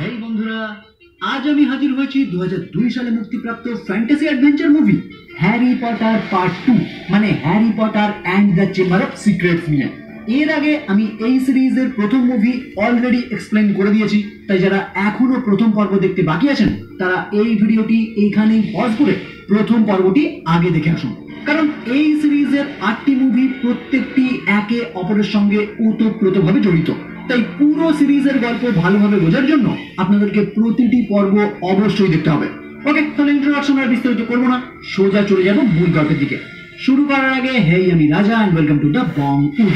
হেই বন্ধুরা, আজ আমি হাজির হয়েছি 2002 সালে মুক্তিপ্রাপ্ত fantasy adventure movie Harry Potter part 2 মানে Harry Potter and the chamber of secrets নিয়ে। এর আগে আমি এই সিরিজের প্রথম মুভি অলরেডি এক্সপ্লেন করে দিয়েছি, তাই যারা এখনো প্রথম পর্ব দেখতে বাকি আছেন তারা এই ভিডিওটি এইখানেই পজ করে প্রথম পর্বটি আগে দেখে আসুন। কারণ এই সিরিজের 8টি মুভি প্রত্যেকটি একে অপরের সঙ্গে ওতপ্রোতভাবে জড়িত, তাই পুরো সিরিজের গল্প ভালোভাবে বোঝার জন্য আপনাদেরকে প্রতিটি পর্ব অবশ্যই দেখতে হবে। ওকে, তাহলে ইন্ট্রোডাকশন আর বিস্তারিত করবো না, সোজা চলে যাব মূল গল্পের দিকে। শুরু করার আগে হেই, আমি Raja and welcome to the Bong wood.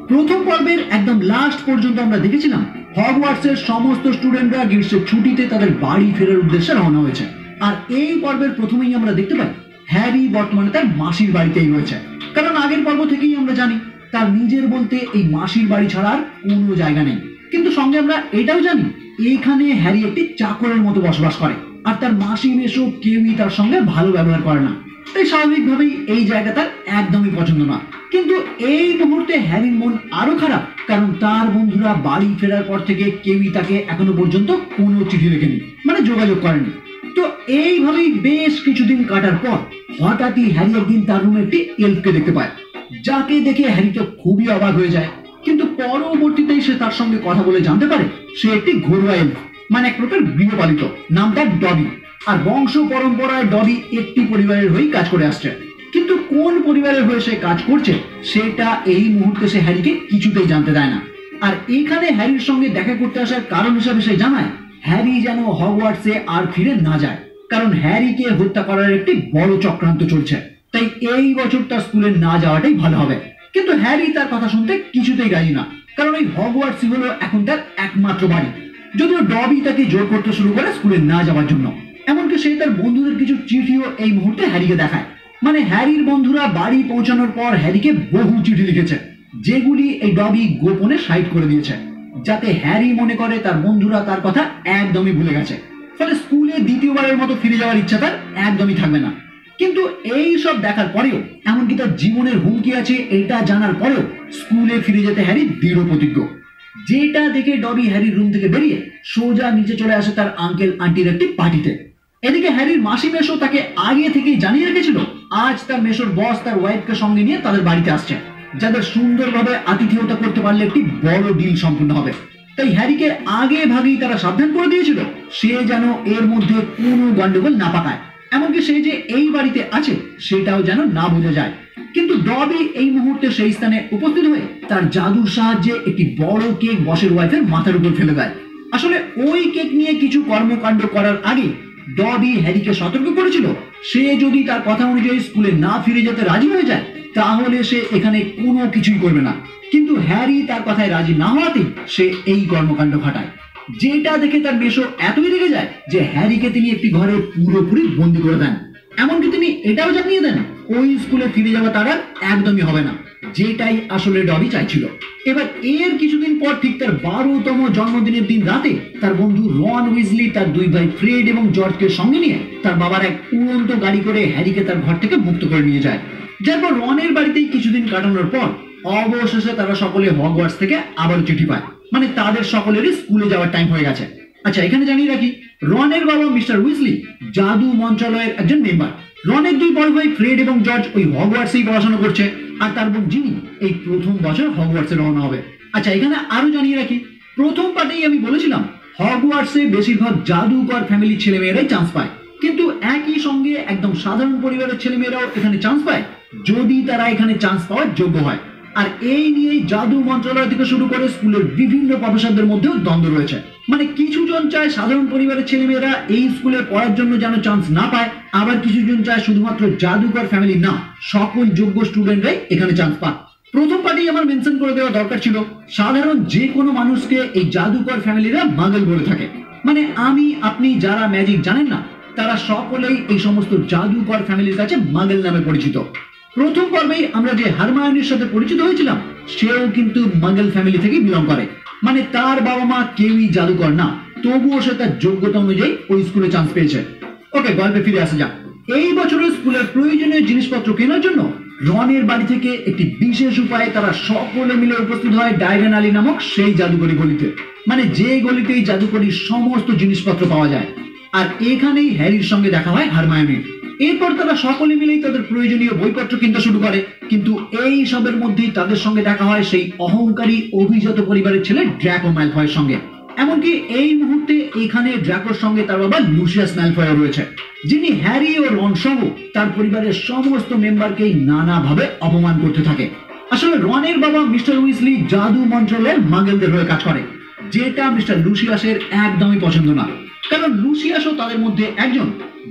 প্রথম পর্বের একদম লাস্ট পর্যন্ত আমরা দেখেছিলাম হগওয়ার্টসের সমস্ত স্টুডেন্টরা গ্রীষ্মের ছুটিতে তাদের বাড়ি ফেরার উদ্দেশ্যে রওনা হয়েছে। আর এই পর্বের প্রথমেই আমরা দেখতে পাই হ্যারি বর্তমানে তার মাসির বাড়িতেই রয়েছে। কারণ আগের পর্ব থেকেই আমরা জানি তার নিজের বলতে এই মাসির বাড়ি ছাড়া আর কোনো জায়গা নেই। কিন্তু সঙ্গে আমরা এটাও জানি এইখানে হ্যারি একটি চাকরের মতো বসবাস করে, আর তার মাসি মেশো কেউই তার সঙ্গে ভালো ব্যবহার করে না। তাই স্বাভাবিকভাবেই এই জায়গা তার একদমই পছন্দ না। কিন্তু এই মুহূর্তে হ্যারির মন আরো খারাপ, কারণ তার বন্ধুরা বাড়ি ফেরার পর থেকে কেউই তাকে এখনো পর্যন্ত কোনো চিঠি লেখেনি, মানে যোগাযোগ করেনি। তো এইভাবেই বেশ কিছুদিন কাটার পর হঠাৎই হ্যারি একদিন তার রুমে একটি এলফকে দেখতে পায়, যাকে দেখে হ্যারি তো খুবই অবাক হয়ে যায়। কিন্তু পরবর্তীতেই সে তার সঙ্গে কথা বলে জানতে পারে সে একটি ঘরোয়া এলফ, মানে এক প্রকার গৃহপালিত, নাম তার ডবি। আর বংশ পরম্পরায় ডবি একটি পরিবারের হয়েই কাজ করে আসছে। কিন্তু কোন পরিবারের হয়ে সে কাজ করছে সেটা এই মুহূর্তে সে হ্যারিকে কিছুতেই জানতে দেয় না। আর এখানে হ্যারির সঙ্গে দেখা করতে আসার কারণ হিসাবে সে জানায় হ্যারি যেন হগওয়ার্টসে আর ফিরে না যায়, কারণ হ্যারিকে হত্যা করার একটি বড় চক্রান্ত চলছে। তাই এই বছর তার স্কুলে না যাওয়াটাই ভালো হবে। কিন্তু হ্যারি তার কথা শুনতে কিছুতেই রাজি না, কারণ এই হগওয়ার্টসই হলো এখন তার একমাত্র বাড়ি। যদিও ডবি তাকে জোর করতে শুরু করে স্কুলে না যাওয়ার জন্য, এমনকি সে তার বন্ধুদের কিছু চিঠিও এই মুহূর্তে হ্যারিকে দেখায়। মানে হ্যারির বন্ধুরা বাড়ি পৌঁছানোর পর হ্যারিকে বহু চিঠি লিখেছে, যেগুলি এই ডবি গোপনে সাইড করে দিয়েছে, যাতে হ্যারি মনে করে তার বন্ধুরা তার কথা একদমই ভুলে গেছে। ফলে স্কুলে দ্বিতীয়বারের মতো ফিরে যাওয়ার ইচ্ছা তার একদমই থাকবে না। কিন্তু এই সব দেখার পরেও, এমনকি তার জীবনের হুমকি আছে এটা জানার পরেও স্কুলে ফিরে যেতে হ্যারি দৃঢ় প্রতিজ্ঞ। যেটা দেখে ডবি হ্যারির রুম থেকে বেরিয়ে সোজা নিচে চলে আসে তার আঙ্কেল আন্টির একটি পার্টিতে। এদিকে হ্যারির মাসি মেশো তাকে আগে থেকেই জানিয়ে রেখেছিল আজ তার মেশোর বস তার ওয়াইফকে সঙ্গে নিয়ে তাদের বাড়িতে আসছে, যাদের সুন্দরভাবে আতিথেয়তা করতে পারলে একটি বড় ডিল সম্পূর্ণ হবে। তাই হ্যারিকে আগে ভাগেই তারা সাবধান করে দিয়েছিল সে যেন এর মধ্যে কোনো গন্ডগোল না পাকায়, এমনকি সে যে এই বাড়িতে আছে সেটাও যেন না বোঝা যায়। কিন্তু ডবি এই মুহূর্তে সেই স্থানে উপস্থিত হয়ে তার জাদুর সাহায্যে একটি বড় কেক বসের ওয়াইফের মাথার উপর ফেলে দেয়। আসলে ওই কেক নিয়ে কিছু কর্মকাণ্ড করার আগে ডবি হ্যারিকে সতর্ক করেছিল সে যদি তার কথা অনুযায়ী স্কুলে না ফিরে যেতে রাজি হয়ে যায় তাহলে সে এখানে কোনো কিছুই করবে না। কিন্তু হ্যারি তার কথায় রাজি না হওয়াতেই সে এই কর্মকাণ্ড ঘটায়, যেটা দেখে তার মেশো এতই রেগে যায় যে হ্যারিকে তিনি একটি ঘরে পুরোপুরি বন্দি করে দেন। এমনকি তিনি এটাও জানিয়ে দেন ওই স্কুলে ফিরে যাওয়া তার আর একদমই হবে না, যেটাই আসলে ডবি চাইছিল। এবার এর কিছুদিন পর ঠিক তার 12তম জন্মদিনের দিন রাতে তার বন্ধু রন উইজলি তার দুই ভাই ফ্রেড এবং জর্জকে সঙ্গে নিয়ে তার বাবার এক উড়ন্ত গাড়ি করে হ্যারিকে তার ঘর থেকে মুক্ত করে নিয়ে যায়। যারপর রনের বাড়িতেই কিছুদিন কাটানোর পর অবশেষে তারা সকলে হগওয়ার্টস থেকে আবার চিঠি পায়, মানে তাদের সকলেরই স্কুলে যাওয়ার টাইম হয়ে গেছে। আচ্ছা, এখানে জানিয়ে রাখি রনের বাবা মিস্টার উইজলি জাদু মন্ত্রণালয়ের একজন মেম্বার। রনের দুই বড় ভাই ফ্রেড এবং জর্জ ওই হগওয়ার্টসেই পড়াশোনা করছে, আর তার বোন জিনি এই প্রথম বছর হগওয়ার্টসে রওনা হবে। আচ্ছা, এখানে আরো জানিয়ে রাখি প্রথম পার্টেই আমি বলেছিলাম হগওয়ার্টসে বেশিরভাগ জাদুকর ফ্যামিলির ছেলেমেয়েরাই চান্স পায়, কিন্তু একই সঙ্গে একদম সাধারণ পরিবারের ছেলেমেয়েরাও এখানে চান্স পায় যদি তারা এখানে চান্স পাওয়ার যোগ্য হয়। আর এই নিয়েই জাদু মন্ত্রণালয় থেকে শুরু করে স্কুলের বিভিন্ন প্রফেসরদের মধ্যেও দ্বন্দ্ব রয়েছে। মানে কিছু জন চায় সাধারণ পরিবারের ছেলেমেয়েরা এই স্কুলে পড়ার জন্য যেন চান্স না পায়, আবার কিছু জন চায় শুধুমাত্র জাদুকর ফ্যামিলি না, সকল যোগ্য স্টুডেন্টরাই এখানে চান্স পায়। প্রথম পার্টি আমার মেনশন করে দেওয়া দরকার ছিল সাধারণ যে কোনো মানুষকে এই জাদুকর ফ্যামিলিরা মাগল বলে থাকে। মানে আমি আপনি যারা ম্যাজিক জানেন না তারা সকলেই এই সমস্ত জাদুকর ফ্যামিলির কাছে মাগল নামে পরিচিত। প্রথম পর্বেই আমরা যে হারমায়োনির সাথে পরিচিত হয়েছিলাম সেও কিন্তু মাগল ফ্যামিলি থেকে বিলং করে, মানে তার বাবা মা কেউই জাদুকর না, তবুও সে তার যোগ্যতা অনুযায়ী ওই স্কুলে চান্স পেয়েছে। ওকে, গল্পে ফিরে আসা যাক। এই বছরের স্কুলের প্রয়োজনীয় জিনিসপত্র কেনার জন্য রনের বাড়ি থেকে একটি বিশেষ উপায়ে তারা সকলে মিলে উপস্থিত হয় ডায়গন আলী নামক সেই জাদুকরি গলিতে, মানে যে গলিতে এই জাদুকরির সমস্ত জিনিসপত্র পাওয়া যায়। আর এখানেই হ্যারির সঙ্গে দেখা হয় হারমায়োনির। এরপর তারা সকলে মিলেই তাদের প্রয়োজনীয় বইপত্র কিনতে শুরু করে, কিন্তু এই সবের মধ্যেই তাদের সঙ্গে দেখা হয় সেই অহংকারী অভিজাত পরিবারের ছেলে ড্রাকো ম্যালফয়ের সঙ্গে। এমনকি এই মুহূর্তে এখানে ড্রাকোর সঙ্গে তার বাবা লুসিয়াস ম্যালফয় রয়েছে, যিনি হ্যারি ও রন সহ তার পরিবারের সমস্ত মেম্বারকেই নানাভাবে অপমান করতে থাকে। আসলে রনের বাবা মিস্টার উইজলি জাদু মন্ত্রালয়ের মাগেলদের হয়ে কাজ করে, যেটা মিস্টার লুসিয়াসের একদমই পছন্দ না, কারণ লুসিয়াসও তাদের মধ্যে একজন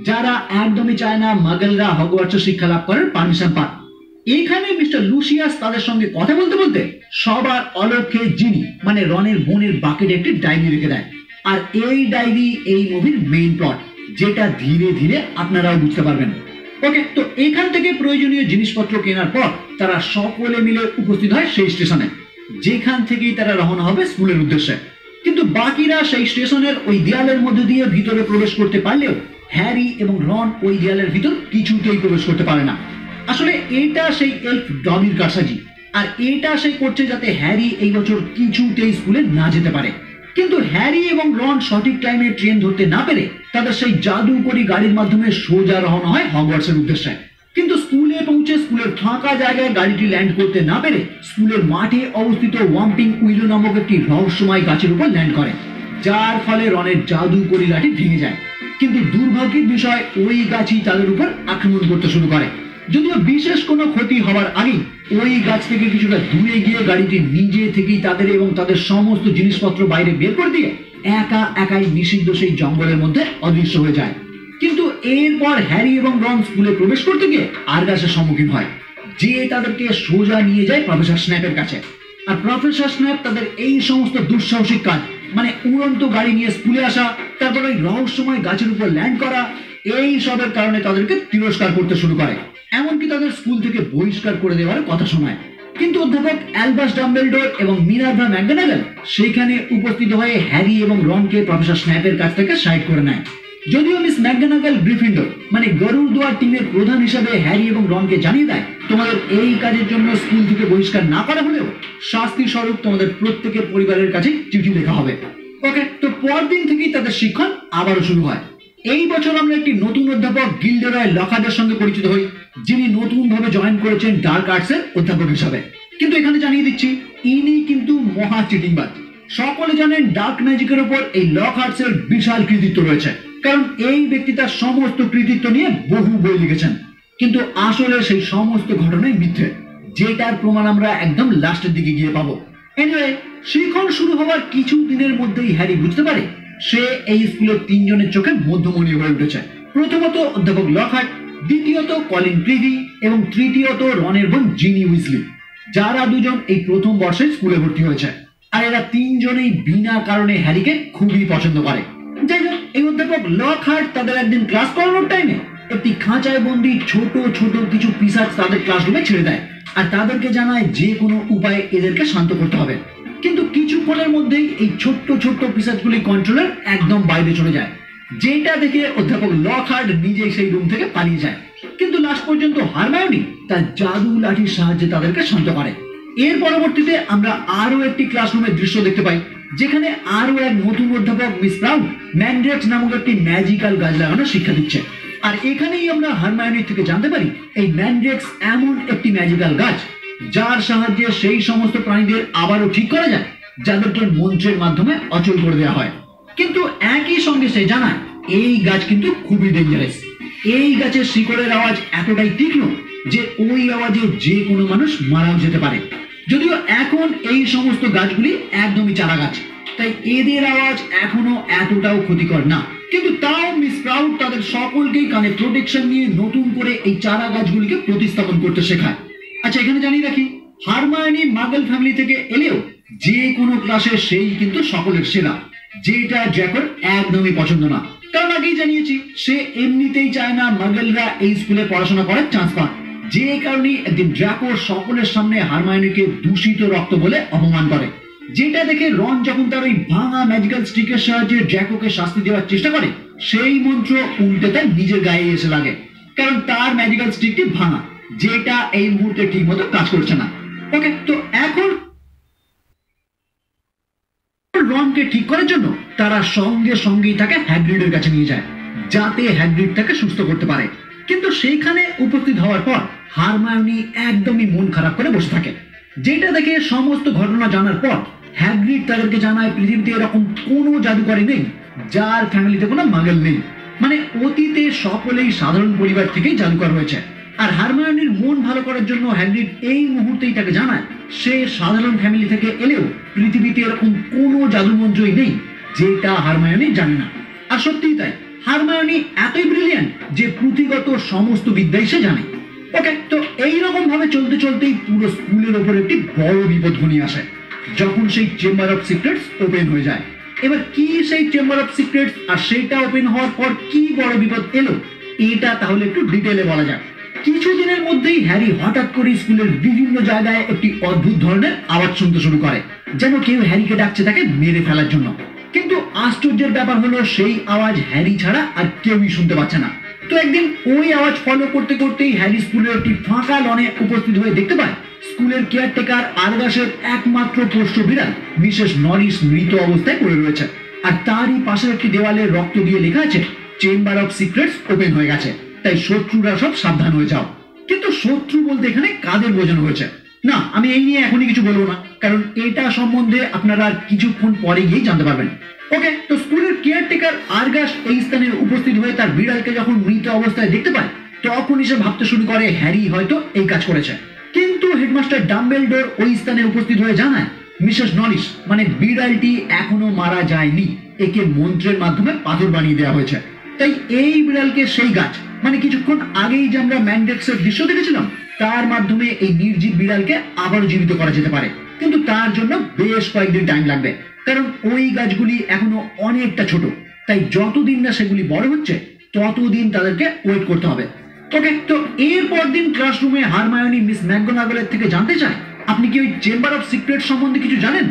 যারা একদমই চায় না মাগেলরা হগওয়ার্টসে শিক্ষা লাভ করার পারমিশন পান। এখানে মিস্টার লুসিয়াস তাদের সঙ্গে কথা বলতে বলতে সবার অলক্ষ্যে জিনি মানে রনের বোনের বাকেটে একটি ডায়েরি রেখে দেয়। আর এই ডায়েরি এই মুভির মেইন প্লট, যেটা ধীরে ধীরে আপনারাও বুঝতে পারবেন। ওকে, তো এখান থেকে প্রয়োজনীয় জিনিসপত্র কেনার পর তারা সকলে মিলে উপস্থিত হয় সেই স্টেশনে, যেখান থেকেই তারা রওনা হবে স্কুলের উদ্দেশ্যে। কিন্তু বাকিরা সেই স্টেশনের ওই দেয়ালের মধ্যে দিয়ে ভিতরে প্রবেশ করতে পারলেও হ্যারি এবং রন ওই দেয়ালের ভিতর কিছুতেই প্রবেশ করতে পারে না। আসলে এটা সেই এলফ ডবির কারসাজি, আর এটা সে করছে যাতে হ্যারি এই বছর কিছুতেই স্কুলে না যেতে পারে। কিন্তু হ্যারি এবং রন সঠিক টাইমে ট্রেন ধরতে না পেরে তাদের সেই জাদুকরি গাড়ির মাধ্যমে সোজা রওনা হয় হগওয়ার্টসের উদ্দেশ্যে। কিন্তু স্কুলে পৌঁছে স্কুলের ফাঁকা জায়গায় গাড়িটি ল্যান্ড করতে না পেরে স্কুলের মাঠে অবস্থিত ওয়াম্পিং উইলো নামক একটি রহস্যময় গাছের উপর ল্যান্ড করে, যার ফলে রনের জাদুকরি লাঠি ভেঙে যায়। কিন্তু দুর্ভাগ্যের বিষয় ওই গাছই তাদের উপর আক্রমণ করতে শুরু করে। যদিও বিশেষ কোনো ক্ষতি হওয়ার আগেই ওই গাছ থেকে কিছুটা দূরে গিয়ে গাড়িটি নিজে থেকেই তাদের এবং তাদের সমস্ত জিনিসপত্র বাইরে বের করে দিয়ে একাই নিষিদ্ধ সেই জঙ্গলের মধ্যে অদৃশ্য হয়ে যায়। কিন্তু এরপর হ্যারি এবং রন স্কুলে প্রবেশ করতে গিয়ে আরগাসের সম্মুখীন হয়, যে তাদেরকে সোজা নিয়ে যায় প্রফেসর স্ন্যাপের কাছে। আর প্রফেসর স্ন্যাপ তাদের এই সমস্ত দুঃসাহসিক কাজ মানে উড়ন্ত গাড়ি নিয়ে স্কুলে আসা, তারপর ওই রহস্যময় গাছের উপর ল্যান্ড করা, এই সবের কারণে তাদেরকে তিরস্কার করতে শুরু করে, এমনকি তাদের স্কুল থেকে বহিষ্কার করে দেওয়ার কথা শোনায়। কিন্তু অধ্যাপক অ্যালবাস ডাম্বেলডোর এবং মিনার্ভা ম্যাকগোনাগাল সেখানে উপস্থিত হয়ে হ্যারি এবং রনকে প্রফেসর স্ন্যাপের কাছ থেকে সাইড করে নেয়। যদিও মিস ম্যাকগোনাগাল গ্রিফিন্ডর মানে গরুড়দুয়ার টিমের প্রধান হিসেবে হ্যারি এবং রনকে জানিয়ে দেয়, তোমাদের এই কাজের জন্য স্কুল থেকে বহিষ্কার না করা হলেও শাস্তি স্বরূপ তোমাদের প্রত্যেকের পরিবারের কাছে চিঠি লেখা হবে। ওকে, তো পরদিন থেকেই তাদের শিক্ষণ আবারও শুরু হয়। এই বছর আমরা একটি নতুন অধ্যাপক গিল্ডেরয় লকহার্টের সঙ্গে পরিচিত হই, যিনি নতুনভাবে জয়েন করেছেন ডার্ক আর্টসের অধ্যাপক হিসাবে। কিন্তু এখানে জানিয়ে দিচ্ছি, ইনি কিন্তু মহা চিটিংবাজ। সকলে জানেন ডার্ক ম্যাজিকের উপর এই লকহার্টসের বিশাল কৃতিত্ব রয়েছে, কারণ এই ব্যক্তি তার সমস্ত কৃতিত্ব নিয়ে বহু বই লিখেছেন। কিন্তু আসলে সেই সমস্ত ঘটনাই মিথ্যে, যেটার প্রমাণ আমরা একদম লাস্টের দিকে গিয়ে পাবো। এনিওয়ে, শিখন শুরু হওয়ার কিছু দিনের মধ্যেই হ্যারি বুঝতে পারে সে এই স্কুলের তিনজনের চোখে মধ্যমণি হয়ে উঠেছে। প্রথমত অধ্যাপক লকহার্ট, দ্বিতীয়ত কলিন ক্রিভি এবং তৃতীয়ত রনের বোন জিনি উইজলি, যারা দুজন এই প্রথম বর্ষে স্কুলে ভর্তি হয়েছে। আর এরা তিনজনেই বিনা কারণে হ্যারিকে খুবই পছন্দ করে। যাই হোক, এই অধ্যাপক লকহার্ট তাদের একদিন ক্লাস করানোর টাইমে একটি খাঁচায় বন্দি ছোট ছোট কিছু পিসাচ তাদের ক্লাসরুমে ছেড়ে দেয়, আর তাদেরকে জানায় যে কোনো উপায়ে এদেরকে শান্ত করতে হবে। কিন্তু কিছুক্ষণের মধ্যেই এই ছোট্ট ছোট্ট পিসাচগুলি কন্ট্রোলের একদম বাইরে চলে যায়, যেটা দেখে অধ্যাপক লকহার্ট নিজেই সেই রুম থেকে পালিয়ে যায়। কিন্তু লাস্ট পর্যন্ত হারমায়োনি তার জাদু লাঠির সাহায্যে তাদেরকে শান্ত করে। এর পরবর্তীতে আমরা আরো একটি ক্লাসরুমের দৃশ্য দেখতে পাই, যেখানে আরো এক নতুন অধ্যাপক মিস ব্রাউন ম্যান্ড্রেক্স নামক একটি ম্যাজিক্যাল গাছ লাগানোর শিক্ষা দিচ্ছে। আর এখানেই আমরা হারমায়োনির থেকে জানতে পারি এই ম্যান্ড্রেক্স এমন একটি ম্যাজিক্যাল গাছ যার সাহায্যে সেই সমস্ত প্রাণীদের আবারও ঠিক করা যায় যাদেরকে মন্ত্রের মাধ্যমে অচল করে দেওয়া হয়। কিন্তু একই সঙ্গে সে জানায় এই গাছ কিন্তু খুবই ডেঞ্জারাস। এই গাছের শিকড়ের আওয়াজ এতটাই তীক্ষ্ণ যে ওই আওয়াজে যে কোনো মানুষ মারাও যেতে পারে। যদিও এখন এই সমস্ত গাছগুলি একদমই চারা গাছ, তাই এদের আওয়াজ এখনো এতটাও ক্ষতিকর না। কিন্তু তাও মিস প্রাউড তাদের সকলকেই কানে প্রোটেকশন নিয়ে নতুন করে এই চারা গাছগুলিকে প্রতিস্থাপন করতে শেখায়। আচ্ছা, এখানে জানিয়ে রাখি, হারমায়োনি মাগল ফ্যামিলি থেকে এলেও যে কোনো ক্লাসে সেই কিন্তু সকলের সেরা, যেটা ড্র্যাকোর একদমই পছন্দ না। কারণ আগেই জানিয়েছি, সে এমনিতেই চায় না মাগলরা এই স্কুলে পড়াশোনা করার চান্স পান, যে কারণে একদিন ড্র্যাকো সকলের সামনে হারমায়োনিকে দূষিত রক্ত বলে অপমান করে। যেটা দেখে রন যখন তার ওই ভাঙা ম্যাজিক্যাল স্টিকের সাহায্যে ড্র্যাকোকে শাস্তি দেওয়ার চেষ্টা করে, সেই মন্ত্র উল্টে তার নিজের গায়ে এসে লাগে, কারণ তার ম্যাজিক্যাল স্টিকটি ভাঙা। যেটা এই মুহূর্তে ঠিক মতো কাজ করছে না। ওকে, তো এখন রনকে ঠিক করার জন্য তারা সঙ্গে সঙ্গেই তাকে হ্যাগ্রিডের কাছে নিয়ে যায়, যাতে হ্যাগ্রিড তাকে সুস্থ করতে পারে। কিন্তু সেইখানে উপস্থিত হওয়ার পর হারমায়োনি একদমই মন খারাপ করে বসে থাকে, যেটা দেখে সমস্ত ঘটনা জানার পর হ্যাগ্রিড তাদেরকে জানায় পৃথিবীতে এরকম কোনো জাদুকরী নেই যার ফ্যামিলিতে কোনো মাগল নেই। মানে অতীতে সকলেই সাধারণ পরিবার থেকেই জাদুকর হয়েছে। আর হারমায়োনির মন ভালো করার জন্য হ্যাগ্রিড এই মুহূর্তেই তাকে জানায় সে সাধারণ ফ্যামিলি থেকে এলেও পৃথিবীতে এরকম কোনো জাদুমন্ত্রই নেই যেটা হারমায়োনি জানে না। আর সত্যিই তাই, হারমায়োনি এতই ব্রিলিয়ান্ট যে পুঁথিগত সমস্ত বিদ্যাই সে জানে। ওকে, তো এইরকম ভাবে চলতে চলতেই পুরো স্কুলের ওপর একটি বড় বিপদ ঘনিয়ে আসে, যখন সেই চেম্বার অফ সিক্রেটস ওপেন হয়ে যায়। এবার কি সেই চেম্বার অফ সিক্রেটস, আর সেটা ওপেন হওয়ার পর কি বড় বিপদ এলো, এটা তাহলে একটু ডিটেলে বলা যাক। কিছুদিনের মধ্যেই হ্যারি হঠাৎ করে স্কুলের বিভিন্ন জায়গায় একটি অদ্ভুত ধরনের আওয়াজ শুনতে শুরু করে, যেন কেউ হ্যারিকে ডাকছে তাকে মেরে ফেলার জন্য। কিন্তু আশ্চর্যের ব্যাপার হলো সেই আওয়াজ হ্যারি ছাড়া আর কেউই শুনতে পাচ্ছে না। তো একদিন ওই আওয়াজ ফলো করতে করতেই হ্যারি স্কুলের একটি ফাঁকা লনে উপস্থিত হয়ে দেখতে পায় স্কুলের কেয়ারটেকার আরগাসের একমাত্র পোষ্য বিড়াল মিসেস নরিস মৃত অবস্থায় পড়ে রয়েছে। আর তারই পাশের একটি দেওয়ালে রক্ত দিয়ে লেখা আছে চেম্বার অফ সিক্রেটস ওপেন হয়ে গেছে, তাই শত্রুরা সব সাবধান হয়ে যাও। কিন্তু শত্রু বলতে এখানে কাদের বোঝানো হয়েছে? না, আমি এই নিয়ে এখনই কিছু বলবো না, কারণ এটা সম্বন্ধে আপনারা কিছুক্ষণ পরে গিয়ে জানতে পারবেন। ওকে, তো স্কুলের কেয়ারটেকার আরগাস এই স্থানে উপস্থিত হয়ে তার বিড়ালকে যখন মৃত অবস্থায় দেখতে পায়, তখনই সে ভাবতে শুরু করে হ্যারি হয়তো এই কাজ করেছে। কিন্তু হেডমাস্টার ডাম্বেলডোর ওই স্থানে উপস্থিত হয়ে জানায় মিসেস নরিস মানে বিড়ালটি এখনো মারা যায়নি, একে মন্ত্রের মাধ্যমে পাথর বানিয়ে দেওয়া হয়েছে। তাই এই বিড়ালকে সেই গাছ মানে কিছুক্ষণ আগেই যে আমরা ম্যান্ডেক্সের দৃশ্য দেখেছিলাম তার মাধ্যমে এই নির্জীব বিড়ালকে আবার জীবিত করা যেতে পারে, কিন্তু তার জন্য বেশ কয়েকদিন টাইম লাগবে, কারণ ওই গাছগুলি এখনো অনেকটা ছোট। তাই যতদিন না সেগুলি বড় হচ্ছে ততদিন তাদেরকে ওয়েট করতে হবে। ওকে, তো এরপর দিন ক্লাসরুমে হারমায়োনি মিস ম্যাকগোনাগলের থেকে জানতে চায় আপনি কি ওই চেম্বার অফ সিক্রেট সম্বন্ধে কিছু জানেন?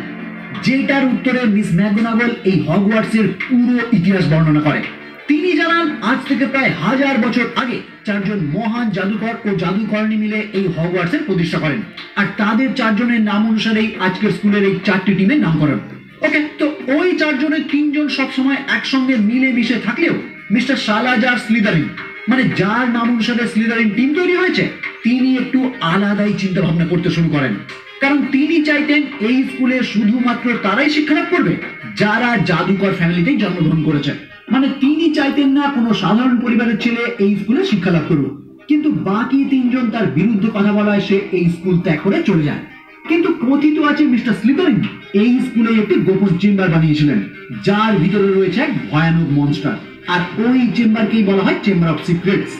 যেটার উত্তরে মিস ম্যাকগোনাগল এই হগওয়ার্টসের পুরো ইতিহাস বর্ণনা করে। তিনি জানান আজ থেকে প্রায় 1000 বছর আগে 4 জন মহান জাদুকর ও জাদুকরণী মিলে এই হগওয়ার্টসের প্রতিষ্ঠা করেন, আর তাদের 4 জনের নাম অনুসারেই আজকের স্কুলের এই 4টি টিমের নামকরণ। ওকে, তো ওই 4 জনের 3 জন সবসময় একসঙ্গে মিলে মিশে থাকলেও মিস্টার সালাজার স্লিদারিন মানে যার নাম অনুসারে স্লিদারিন টিম তৈরি হয়েছে, তিনি একটু আলাদাই চিন্তা ভাবনা করতে শুরু করেন, কারণ তিনি চাইতেন এই স্কুলে শুধুমাত্র তারাই শিক্ষালাভ করবে যারা জাদুকর ফ্যামিলিতেই জন্মগ্রহণ করেছে। মানে তিনি চাইতেন না কোনো সাধারণ পরিবারের ছেলে এই স্কুলে শিক্ষা লাভ করুক। কিন্তু বাকি 3 জন তার বিরুদ্ধে কথা বলায় সে এই স্কুল ত্যাগ করে চলে যায়। কিন্তু কথিত আছে মিস্টার স্লিদারিন এই স্কুলে একটি গোপন চেম্বার বানিয়েছিলেন, যার ভিতরে রয়েছে এক ভয়ানক মনস্টার, আর ওই চেম্বারকেই বলা হয় চেম্বার অফ সিক্রেটস।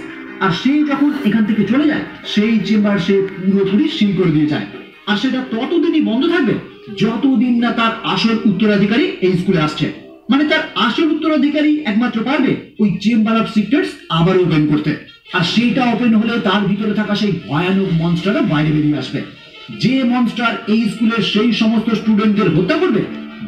আর সে যখন এখান থেকে চলে যায় সেই চেম্বার সে পুরোপুরি সিল করে দিয়ে যায়, আর সেটা ততদিনই বন্ধ থাকবে যতদিন না তার আসল উত্তরাধিকারী এই স্কুলে আসছে। মানে তার আসল উত্তরাধিকারী একমাত্র পারবে ওই চেম্বার অফ সিক্রেটস আবার ওপেন করতে, আর সেটা ওপেন হলে তার ভিতরে থাকা সেই ভয়ানক মনস্টারটা বাইরে বেরিয়ে আসবে, যে মনস্টার এই স্কুলের সেই সমস্ত স্টুডেন্টদের হত্যা করবে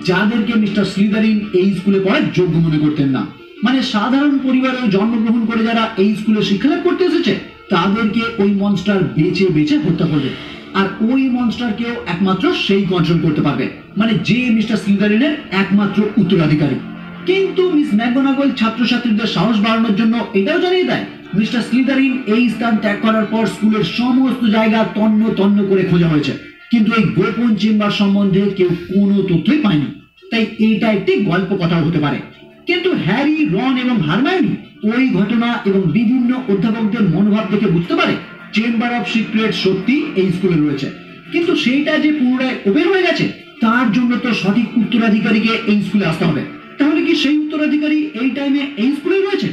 যাদেরকে মিস্টার স্লিদারিন এই স্কুলে পড়ার যোগ্য মনে করতেন না। মানে সাধারণ পরিবারে জন্মগ্রহণ করে যারা এই স্কুলে শিক্ষালাভ করতে এসেছে তাদেরকে ওই মনস্টার বেছে বেছে হত্যা করবে, আর ওই মনস্টারকেও একমাত্র সেই কন্ট্রোল করতে পারবে, মানে যে মিস্টার স্লিদারিনের একমাত্র উত্তরাধিকারী। কিন্তু মিস ম্যাকগোনাগল ছাত্রছাত্রীদের সাহস বাড়ানোর জন্য এটাও জানিয়ে দেয় মিস্টার স্লিদারিন এই স্থান ত্যাগ করার পর স্কুলের সমস্ত জায়গা তন্ন তন্ন করে খোঁজা হয়েছে, কিন্তু এই গোপন চেম্বার সম্বন্ধে কেউ কোনো তথ্যই পায়নি। তাই এইটা একটি গল্প কথাও হতে পারে। কিন্তু হ্যারি, রন এবং হারমায়োনি ওই ঘটনা এবং বিভিন্ন অধ্যাপকদের মনোভাব দেখে বুঝতে পারে চেম্বার অফ সিক্রেট সত্যি এই স্কুলে রয়েছে, কিন্তু সেইটা যে পুনরায় ওপেন হয়ে গেছে তার জন্য তো সঠিক উত্তরাধিকারীকে এই স্কুলে আসতে হবে। তাহলে কি সেই উত্তরাধিকারী এই টাইমে এই স্কুলে রয়েছে?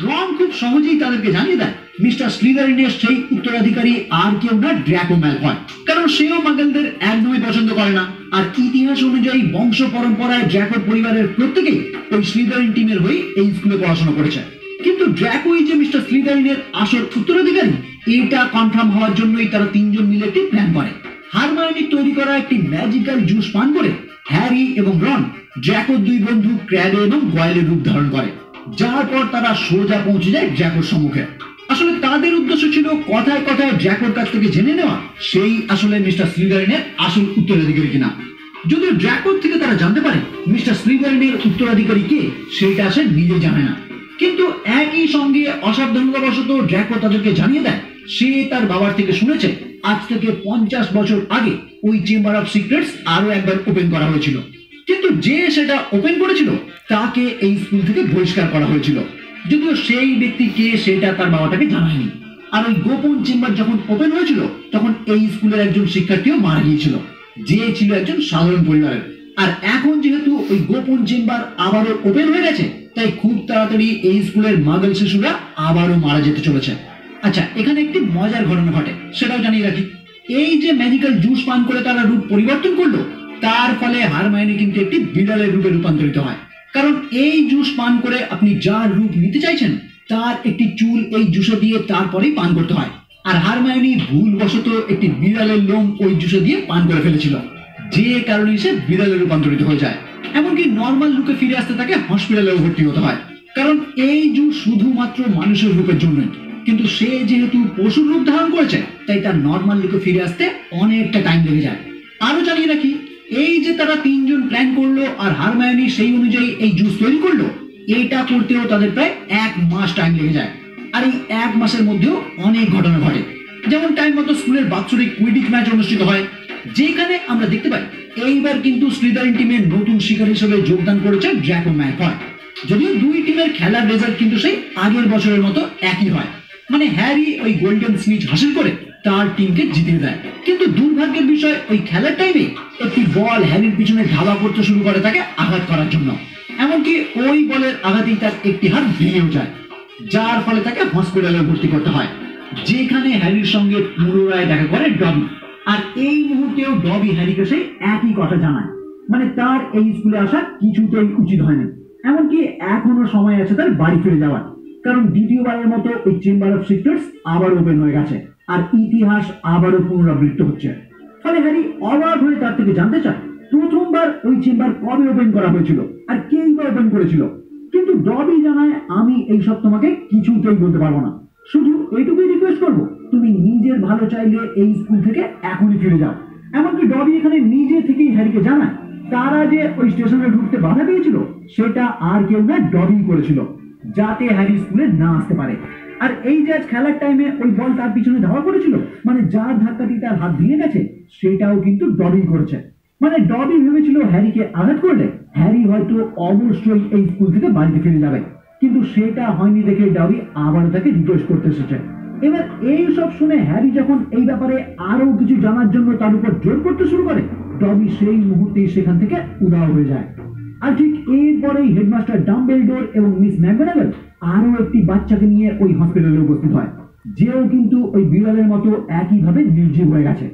রন খুব সহজেই তাদেরকে জানিয়ে দেয় মিস্টার স্লিদারিনের সেই উত্তরাধিকারী আর কেউ না ড্র্যাকো ম্যালফয়, কারণ সেও মাগলদের একদমই পছন্দ করে না। আর ইতিহাস অনুযায়ী বংশ পরম্পরায় ড্র্যাকোর পরিবারের প্রত্যেকেই ওই স্লিদারিন টিমের হয়ে এই স্কুলে পড়াশোনা করেছে। কিন্তু ড্র্যাকোই যে মিস্টার স্লিদারিনের আসল উত্তরাধিকারী এটা কনফার্ম হওয়ার জন্যই তারা 3 জন মিলে একটি প্ল্যান করে। হারমায়োনি তৈরি করা একটি ম্যাজিক্যাল জুস পান করে হ্যারি এবং রন ড্র্যাকোর 2 বন্ধু ক্র্যাবে এবং গয়েলের রূপ ধারণ করে, যার পর তারা সোজা পৌঁছে যায় ড্র্যাকোর সম্মুখে। আসলে তাদের উদ্দেশ্য ছিল কথায় কথায় ড্র্যাকোর কাছ থেকে জেনে নেওয়া সেই আসলে মিস্টার স্লিদারিনের আসল উত্তরাধিকারী কিনা। যদিও ড্র্যাকোর থেকে তারা জানতে পারে মিস্টার স্লিদারিনের উত্তরাধিকারী কে সেটা সে নিজে জানে না, কিন্তু একই সঙ্গে অসাবধানতাবশত ড্র্যাকো তাদেরকে জানিয়ে দেয় সে তার বাবার থেকে শুনেছে আজ থেকে 50 বছর আগে ওই চেম্বার অফ সিক্রেটস আরো একবার ওপেন করা হয়েছিল, কিন্তু যে সেটা ওপেন করেছিল তাকে এই স্কুল থেকে বহিষ্কার করা হয়েছিল। যদিও সেই ব্যক্তি কে সেটা তার বাবা তাকে জানায়নি। আর ওই গোপন চেম্বার যখন ওপেন হয়েছিল তখন এই স্কুলের একজন শিক্ষার্থীও মারা গিয়েছিল, যে ছিল একজন সাধারণ পরিবারের। আর এখন যেহেতু ওই গোপন চেম্বার আবারও ওপেন হয়ে গেছে তাই খুব তাড়াতাড়ি এই স্কুলের মাগল শিশুরা আবারও মারা যেতে চলেছে। আচ্ছা, এখানে একটি মজার ঘটনা ঘটে, সেটাও জানিয়ে রাখি। এই যে ম্যাজিক্যাল জুস পান করে তারা রূপ পরিবর্তন করলো তার ফলে হারমায়োনি কিন্তু একটি বিড়ালের রূপে রূপান্তরিত হয়, কারণ এই জুস পান করে আপনি যার রূপ নিতে চাইছেন তার একটি চুল এই জুসে দিয়ে তারপরেই পান করতে হয়। আর হারমায়োনি ভুলবশত একটি বিড়ালের লোম ওই জুসে দিয়ে পান করে ফেলেছিল, যে কারণে সে বিড়ালে রূপান্তরিত হয়ে যায়। এমনকি নর্মাল লুকে ফিরে আসতে তাকে হসপিটালেও ভর্তি হতে হয়, কারণ এই জুস শুধুমাত্র মানুষের রূপের জন্য। কিন্তু সে যেহেতু পশুর রূপ ধারণ করেছে তাই তার নর্মাল লুকে ফিরে আসতে অনেকটা টাইম লেগে যায়। আরো জানিয়ে রাখি, এই যে তারা তিনজন প্ল্যান করলো আর হারমায়োনি সেই অনুযায়ী এই জুস তৈরি করলো, এটা করতেও তাদের প্রায় 1 মাস টাইম লেগে যায়। আর এই 1 মাসের মধ্যেও অনেক ঘটনা ঘটে, যেমন টাইম মতো স্কুলের বাৎসরিক কুইডিচ ম্যাচ অনুষ্ঠিত হয়, যেখানে আমরা দেখতে পাই এইবার কিন্তু স্লিদারিন টিমের নতুন শিকার হিসেবে যোগদান করেছে ড্র্যাকো ম্যালফয়। যদিও দুই টিমের খেলার রেজাল্ট কিন্তু সেই আগের বছরের মতো একই হয়, মানে হ্যারি ওই গোল্ডেন স্নিচ হাসিল করে তার টিমকে জিতিয়ে দেয়। কিন্তু দুর্ভাগ্যের বিষয় ওই খেলার টাইমে একটি বল হ্যারির পিছনে ধাওয়া করতে শুরু করে তাকে আঘাত করার জন্য, এমনকি ওই বলের আঘাতেই তার একটি হাত ভেঙেও যায়, যার ফলে তাকে হসপিটালে ভর্তি করতে হয়, যেখানে হ্যারির সঙ্গে পুনরায় দেখা করে ডবি। আর এই মুহূর্তেও ডবি হ্যারিকে সেই একই কথা জানায়, মানে তার এই স্কুলে আসা কিছুতেই উচিত হয়নি, এমনকি এখনো সময় আছে তার বাড়ি ফিরে যাওয়ার, কারণ দ্বিতীয়বারের মতো ওই চেম্বার অফ সিক্রেটস আবার ওপেন হয়ে গেছে আর ইতিহাস আবারও পুনরাবৃত্ত হচ্ছে। ফলে হ্যারি অবাক হয়ে তার থেকে জানতে চায় প্রথমবার ওই চেম্বার কবে ওপেন করা হয়েছিল আর কেই বা ওপেন করেছিল। কিন্তু ডবি জানায় আমি এইসব তোমাকে কিছুতেই বলতে পারবো না, শুধু এইটুকুই রিকোয়েস্ট করবো তুমি নিজের ভালো চাইলে এই স্কুল থেকে এখনই ফিরে যাও। এমনকি ডবি এখানে নিজে থেকেই হ্যারিকে জানায় তারা যে ওই স্টেশনে ঢুকতে বাধা পেয়েছিল সেটা আর কেউ না ডবি করেছিল, যাতে হ্যারি স্কুলে না আসতে পারে। আর এই যে আজ খেলার টাইমে ওই বল তার পিছনে ধাওয়া করেছিল, মানে যার ধাক্কাটি তার হাত ভেঙে গেছে সেটাও কিন্তু ডবি করেছে। মানে ডবি ভেবেছিল হ্যারিকে আঘাত করলে হ্যারি হয়তো অবশ্যই এই স্কুল থেকে বাড়িতে ফিরে যাবে, কিন্তু সেটা হয়নি দেখে ডবি আবারও তাকে রিকোয়েস্ট করতে এসেছে। এবার এই সব শুনে হ্যারি যখন এই ব্যাপারে আরো কিছু জানার জন্য তার উপর জোর করতে শুরু করে, ডবি সেই মুহূর্তেই সেখান থেকে উধাও হয়ে যায়। আর ঠিক এরপরেই হেডমাস্টার ডাম্বেলডোর এবং মিস ম্যাকগোনাগল আরো একটি বাচ্চাকে নিয়ে ওই হসপিটালে উপস্থিত হয়, যেও কিন্তু ওই বিড়ালের মতো একইভাবে নির্জীব হয়ে গেছে।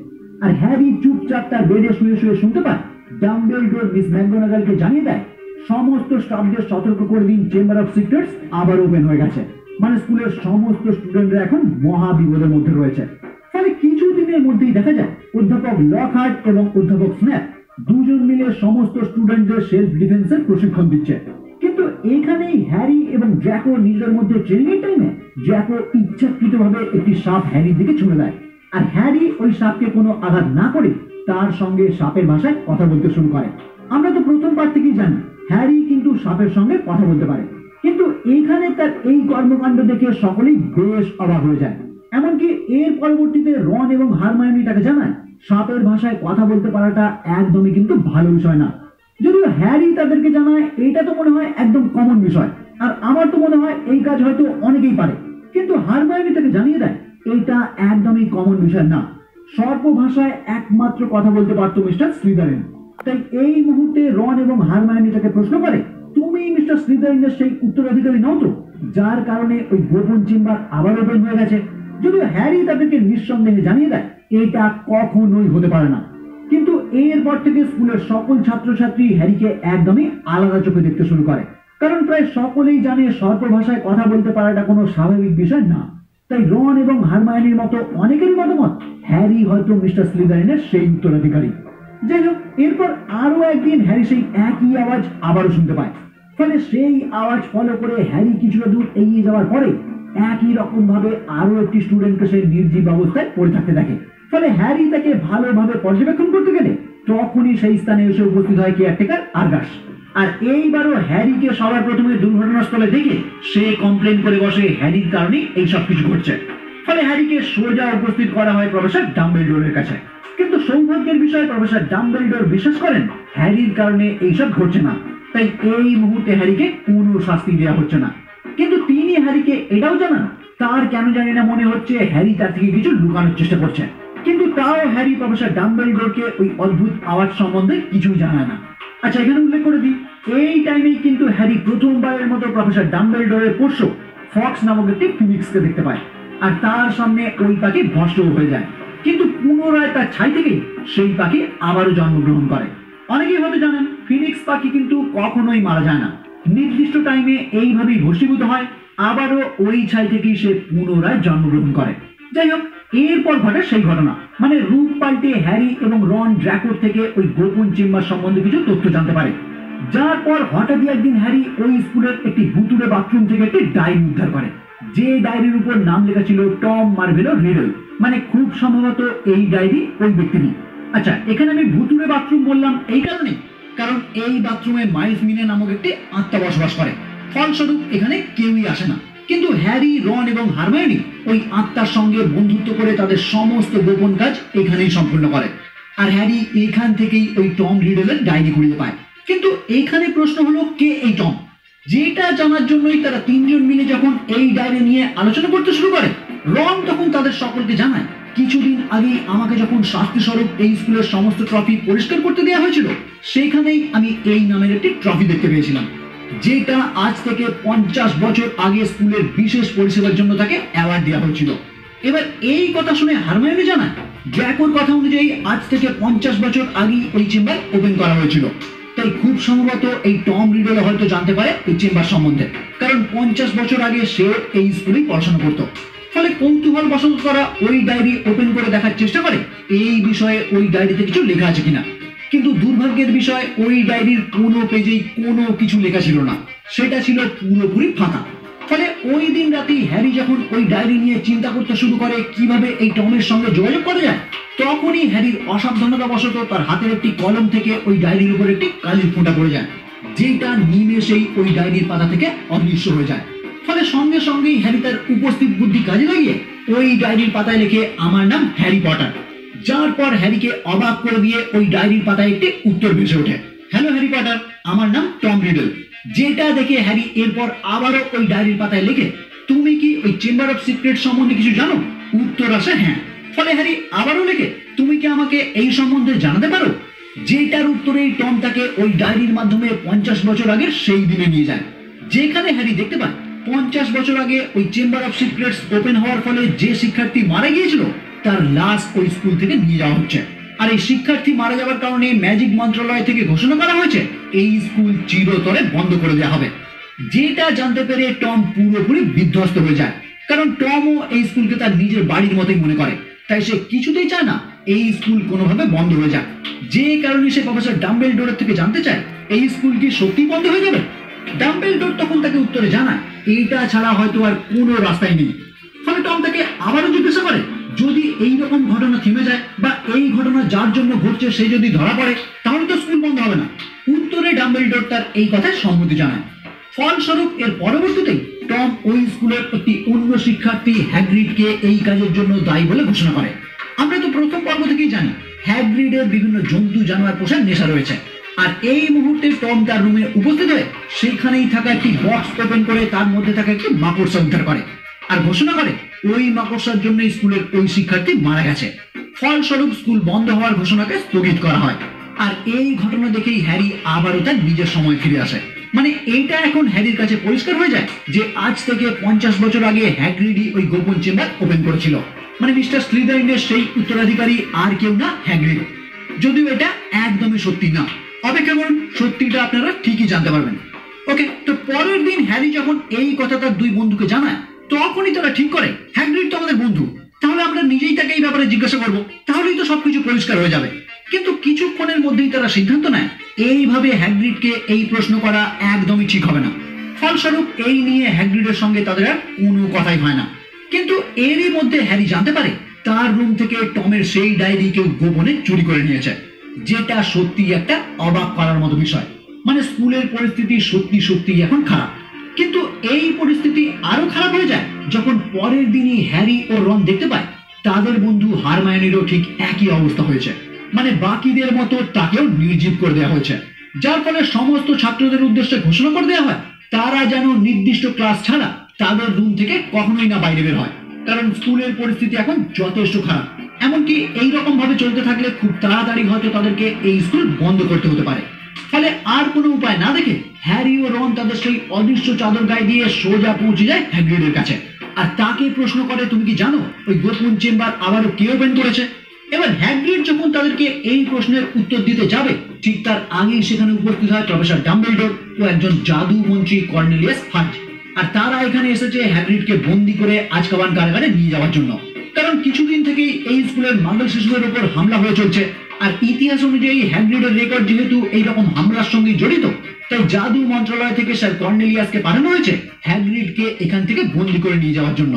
আর হ্যারি চুপচাপ তার বেডে শুয়ে শুয়ে শুনতে পায় ডাম্বেলডোর মিস ম্যাকগোনাগলকে জানিয়ে দেয় সমস্ত স্টাফদের সতর্ক করে দিন, চেম্বার অফ সিক্রেটস আবার ওপেন হয়ে গেছে, মানে স্কুলের সমস্ত স্টুডেন্টরা এখন মহা বিপদের মধ্যে রয়েছে। ফলে কিছু দিনের মধ্যেই দেখা যায় অধ্যাপক লকহার্ট এবং অধ্যাপক স্ন্যাপ দুজন মিলে সমস্ত স্টুডেন্টদের সেলফ ডিফেন্সের প্রশিক্ষণ দিচ্ছে। কিন্তু এখানেই হ্যারি এবং ড্র্যাকো নিজেদের মধ্যে ট্রেনিং এর টাইমে ড্র্যাকো ইচ্ছাকৃতভাবে একটি সাপ হ্যারির দিকে ছুঁড়ে দেয়, আর হ্যারি ওই সাপকে কোনো আঘাত না করে তার সঙ্গে সাপের ভাষায় কথা বলতে শুরু করে। আমরা তো প্রথম পার্ট থেকেই জানি হ্যারি কিন্তু সাপের সঙ্গে কথা বলতে পারে, কিন্তু এইখানে তার এই কর্মকাণ্ড দেখে সকলেই বেশ অবাক হয়ে যায়। এমনকি এর পরবর্তীতে রন এবং হারমায়োনি তাকে জানায় সাপের ভাষায় কথা বলতে পারাটা একদমই কিন্তু ভালো বিষয় না। যদিও হ্যারি তাদেরকে জানায় এটা তো মনে হয় একদম কমন বিষয়, আর আমার তো মনে হয় এই কাজ হয়তো অনেকেই পারে, কিন্তু হারমায়োনি তাকে জানিয়ে দেয় এটা একদমই কমন বিষয় না, সর্প ভাষায় একমাত্র কথা বলতে পারতো মিস্টার স্লিদারিন। তাই এই মুহূর্তে রন এবং হারমায়োনি তাকে প্রশ্ন করে তুমি মিস্টার স্লিদারিনের সেই উত্তরাধিকারী নও তো, যার কারণে ওই গোপন চেম্বার আবার ওপেন হয়ে গেছে। যদিও হ্যারি তাদেরকে নিঃসন্দেহে জানিয়ে দেয় এটা কখনোই হতে পারে না, কিন্তু এরপর থেকে স্কুলের সকল ছাত্রছাত্রী হ্যারিকে একদমই আলাদা চোখে দেখতে শুরু করে, কারণ প্রায় সকলেই জানে সর্প ভাষায় কথা বলতে পারাটা কোনো স্বাভাবিক বিষয় না। তাই রন এবং হারমায়োনির মতো অনেকেরই মতামত হ্যারি হয়তো মিস্টার স্লিদারিনের সেই উত্তরাধিকারী। যাই হোক, এরপর আরো একদিন হ্যারি সেই একই আওয়াজ আবারও শুনতে পায়, ফলে সেই আওয়াজ ফলো করে হ্যারি কিছুটা দূর এগিয়ে যাওয়ার পরে একই রকম ভাবে আরো একটি স্টুডেন্টকে সে নির্জীব অবস্থায় পড়ে থাকতে দেখে। ফলে হ্যারি তাকে ভালোভাবে পর্যবেক্ষণ করতে গেলে তখনই সেই স্থানে এসে উপস্থিত হয় কেয়ারটেকার আর্গাস। আর এইবারও হ্যারিকে সবার প্রথমে দুর্ঘটনাস্থলে দেখে সে কমপ্লেন করে বসে হ্যারির কারণে এই সব কিছু ঘটছে। ফলে হ্যারিকে সোজা উপস্থিত করা হয় প্রফেসর ডাম্বেলডোরের কাছে। কিন্তু সৌভাগ্যের বিষয়ে প্রফেসর ডাম্বেলডোর বিশ্বাস করেন হ্যারির কারণে এইসব ঘটছে না, তাই এই মুহূর্তে হ্যারিকে কোনো শাস্তি দেওয়া হচ্ছে না। কিন্তু তিনি হ্যারিকে এটাও জানান তার কেন জানি না মনে হচ্ছে হ্যারি তার থেকে কিছু লুকানোর চেষ্টা করছে। কিন্তু তাও হ্যারি প্রফেসর ডাম্বেলডোরকে ওই অদ্ভুত আওয়াজ সম্বন্ধে কিছুই জানায় না। আচ্ছা, এখানে উল্লেখ করে দিই, এই টাইমেই কিন্তু হ্যারি প্রথমবারের মতো প্রফেসর ডাম্বেলডোরের পোষ্য ফক্স নামক একটি ফিনিক্সকে দেখতে পায়। আর তার সামনে ওই পাখি ভস্ম হয়ে যায়, কিন্তু পুনরায় তার ছাই থেকেই সেই পাখি আবারও জন্মগ্রহণ করে। অনেকেই হয়তো জানেন ফিনিক্স পাখি কিন্তু কখনোই মারা যায় না, নির্দিষ্ট টাইমে এইভাবেই ভস্মীভূত হয়, আবারও ওই ছাই থেকেই সে পুনরায় জন্মগ্রহণ করে। যাই হোক, এরপর ঘটে সেই ঘটনা, মানে রূপ পাল্টে হ্যারি এবং রন ড্র্যাকোর থেকে ওই গোপন চেম্বার সম্বন্ধে কিছু তথ্য জানতে পারে। যার পর হঠাৎই একদিন হ্যারি ওই স্কুলের একটি ভুতুড়ে বাথরুম থেকে একটি ডায়েরি উদ্ধার করে, যে ডায়েরির উপর নাম লেখা ছিল টম মার্ভেলো রিডল, মানে খুব সম্ভবত এই ডায়েরি ওই ব্যক্তিরই। আচ্ছা, এখানে আমি ভুতুড়ে বাথরুম বললাম এই কারণে, কারণ এই বাথরুমে মাইলস মিনে নামক একটি আত্মা বসবাস করে। ফলস্বরূপ এখানে কেউই আসে না, কিন্তু হ্যারি, রন এবং হারমায়োনি ওই আত্মার সঙ্গে বন্ধুত্ব করে তাদের সমস্ত গোপন কাজ এখানেই সম্পূর্ণ করে। আর হ্যারি এখান থেকেই ওই টম রিডলের ডায়েরি কুড়িয়ে পায়। কিন্তু এখানে প্রশ্ন হলো, কে এই টম? যেটা জানার জন্যই তারা তিনজন মিলে যখন এই ডায়েরি নিয়ে আলোচনা করতে শুরু করে, রন তখন তাদের সকলকে জানায়, কিছুদিন আগেই আমাকে যখন শাস্তি স্বরূপ এই স্কুলের সমস্ত ট্রফি পরিষ্কার করতে দেওয়া হয়েছিল, সেখানেই আমি এই নামের একটি ট্রফি দেখতে পেয়েছিলাম, যেটা আজ থেকে 50 বছর আগে স্কুলের বিশেষ পরিষেবার জন্য তাকে অ্যাওয়ার্ড দেওয়া হয়েছিল। এবার এই কথা শুনে হারমায়োনি জানায়, ড্র্যাকোর কথা অনুযায়ী আজ থেকে 50 বছর আগেই ওই চেম্বার ওপেন করা হয়েছিল, তাই খুব সম্ভবত এই টম রিডল হয়তো জানতে পারে এই চেম্বার সম্বন্ধে, কারণ 50 বছর আগে সে এই স্কুলেই পড়াশোনা করত। ফলে কৌতূহল বশত করা ওই ডায়েরি ওপেন করে দেখার চেষ্টা করে এই বিষয়ে ওই ডায়েরিতে কিছু লেখা আছে কিনা। কিন্তু দুর্ভাগ্যের বিষয়, ওই ডায়েরির কোনো পেজেই কোনো কিছু লেখা ছিল না, সেটা ছিল পুরোপুরি ফাঁকা। ফলে ওই দিন রাতেই হ্যারি যখন ওই ডায়েরি নিয়ে চিন্তা করতে শুরু করে কিভাবে এই টমের সঙ্গে যোগাযোগ করা যায়, তখনই হ্যারির অসাবধানতা বশত তার হাতের একটি কলম থেকে ওই ডায়েরির উপর একটি কালির ফোঁটা পড়ে যায়, যেটা নিমেষেই ওই ডায়েরির পাতা থেকে অদৃশ্য হয়ে যায়। ফলে সঙ্গে সঙ্গেই হ্যারি তার উপস্থিত বুদ্ধি কাজে লাগিয়ে ওই ডায়েরির পাতায় লেখে, আমার নাম হ্যারি পটার। যার পর হ্যারিকে অবাক করে দিয়ে ওই ডায়েরির পাতায় একটি উত্তর ভেসে ওঠে, হ্যালো হ্যারি পটার, আমার নাম টম রিডল। যেটা দেখে হ্যারি এরপর আবারও ওই ডায়েরির পাতায় লেখে, তুমি কি ওই চেম্বার অফ সিক্রেট সম্বন্ধে কিছু জানো? উত্তর আসে হ্যাঁ। ফলে হ্যারি আবারও লেখে, তুমি কি আমাকে এই সম্বন্ধে জানাতে পারো? যেটার উত্তরেই টম তাকে ওই ডায়েরির মাধ্যমে 50 বছর আগের সেই দিনে নিয়ে যায়, যেখানে হ্যারি দেখতে পায় 50 বছর আগে ওই চেম্বার অফ সিক্রেটস ওপেন হওয়ার ফলে যে শিক্ষার্থী মারা গিয়েছিল তার লাশ ওই স্কুল থেকে নিয়ে যাওয়া হচ্ছে। আর এই শিক্ষার্থী মারা যাওয়ার কারণে ম্যাজিক মন্ত্রণালয় থেকে ঘোষণা করা হয়েছে এই স্কুল চিরতরে বন্ধ করে দেওয়া হবে। যেটা জানতে পেরে টম পুরোপুরি বিধ্বস্ত হয়ে যায়, কারণ টমও এই স্কুলকে তার নিজের বাড়ির মতোই মনে করে, তাই সে কিছুতেই চায় না এই স্কুল কোনোভাবে বন্ধ হয়ে যায়। যে কারণে সে প্রফেসর ডাম্বেলডোরের থেকে জানতে চায়, এই স্কুল কি সত্যি বন্ধ হয়ে যাবে? ডাম্বেলডোর তখন তাকে উত্তরে জানায়, এইটা ছাড়া হয়তো আর কোনো রাস্তাই নেই। ফলে টম তাকে আবারও জিজ্ঞাসা করে, যদি এইরকম ঘটনা থেমে যায় বা এই ঘটনা যার জন্য ঘটছে সে যদি ধরা পড়ে, তাহলে তো স্কুল বন্ধ হবে না। উত্তরে ডাম্বেলডোর তার এই কথায় সম্মতি জানায়। ফলস্বরূপ এর পরবর্তীতেই টম ওই স্কুলের একটি অন্য শিক্ষার্থী হ্যাগ্রিডকে এই কাজের জন্য দায়ী বলে ঘোষণা করে। আমরা তো প্রথম পর্ব থেকেই জানি হ্যাগ্রিডের বিভিন্ন জন্তু জানোয়ার পোষার নেশা রয়েছে, আর এই মুহূর্তে টম তার রুমে উপস্থিত হয়ে সেখানেই থাকা একটি বক্স ওপেন করে তার মধ্যে থাকা একটি মাকড়সা উদ্ধার করে আর ঘোষণা করে ওই মাকড়সার জন্য স্কুলের ওই শিক্ষার্থী মারা গেছে। ফলস্বরূপ স্কুল বন্ধ হওয়ার ঘোষণাকে স্থগিত করা হয়। আর এই ঘটনা দেখেই হ্যারি আবারও তার নিজের সময় ফিরে আসে। মানে এইটা এখন হ্যারির কাছে পরিষ্কার হয়ে যায় যে আজ থেকে 50 বছর আগে হ্যাগ্রিডই ওই গোপন চেম্বার ওপেন করেছিল। মানে মিস্টার স্লিদারিনের সেই উত্তরাধিকারী আর কেউ না, হ্যাগ্রিড। যদিও এটা একদমই সত্যি না, অপেক্ষা করুন, সত্যিটা আপনারা ঠিকই জানতে পারবেন। ওকে, তো পরের দিন হ্যারি যখন এই কথা তার দুই বন্ধুকে জানায়, তখনই তারা ঠিক করে হ্যাগ্রিড তো আমাদের বন্ধু, তাহলে আমরা নিজেই তাকে এই ব্যাপারে জিজ্ঞাসা করবো, তাহলেই তো সবকিছু পরিষ্কার হয়ে যাবে। কিন্তু কিছুক্ষণের মধ্যেই তারা সিদ্ধান্ত নেয় এইভাবে হ্যাগ্রিডকে এই প্রশ্ন করা একদমই ঠিক হবে না। ফলস্বরূপ এই নিয়ে হ্যাগ্রিডের সঙ্গে তাদের আর কোনো কথাই হয় না। কিন্তু এরই মধ্যে হ্যারি জানতে পারে তার রুম থেকে টমের সেই ডায়েরি কেউ গোপনে চুরি করে নিয়েছে, যেটা সত্যি একটা অবাক করার মতো বিষয়। মানে স্কুলের পরিস্থিতি সত্যি সত্যি এখন খারাপ। কিন্তু এই পরিস্থিতি আরো খারাপ হয়ে যায় যখন পরের দিনই হ্যারি ও রন দেখতে পায় তাদের বন্ধু হারমায়োনিরও ঠিক একই অবস্থা হয়েছে। মানে বাকিদের মতো তাকেও নির্জীব করে দেওয়া হয়েছে, যার ফলে সমস্ত ছাত্রদের উদ্দেশ্যে ঘোষণা করে দেওয়া হয় তারা যেন নির্দিষ্ট ক্লাস ছাড়া তাদের রুম থেকে কখনোই না বাইরে বের হয়, কারণ স্কুলের পরিস্থিতি এখন যথেষ্ট খারাপ। এমনকি এইরকম ভাবে চলতে থাকলে খুব তাড়াতাড়ি হয়তো তাদেরকে এই স্কুল বন্ধ করতে হতে পারে। ফলে আর কোনো উপায় না দেখে হ্যারি ও রন তাদের সেই অদৃশ্য চাদর গায়ে দিয়ে সোজা পৌঁছে যায় হ্যাগ্রিডের কাছে, আর তাকে প্রশ্ন করে, তুমি কি জানো ওই গোপন চেম্বার আবারও কে ওপেন করেছে? এবার হ্যাগ্রিড যখন তাদেরকে এই প্রশ্নের উত্তর দিতে যাবে ঠিক তার আগেই সেখানে উপস্থিত হয় প্রফেসর ডাম্বেলডোর ও একজন জাদু মন্ত্রী কর্নেলিয়াস ফাজ। আর তারা এখানে এসেছে হ্যাগ্রিডকে বন্দি করে আজকাবান কারাগারে নিয়ে যাওয়ার জন্য, কারণ কিছুদিন থেকেই এই স্কুলের মাগল শিশুদের উপর হামলা হয়ে চলছে। আর ইতিহাস অনুযায়ী হ্যাগ্রিডের রেকর্ড যেহেতু এইরকম হামলার সঙ্গে জড়িত, তাই জাদু মন্ত্রণালয় থেকে স্যার কর্নেলিয়াসকে পাঠানো হয়েছে হ্যাগ্রিডকে এখান থেকে বন্দি করে নিয়ে যাওয়ার জন্য।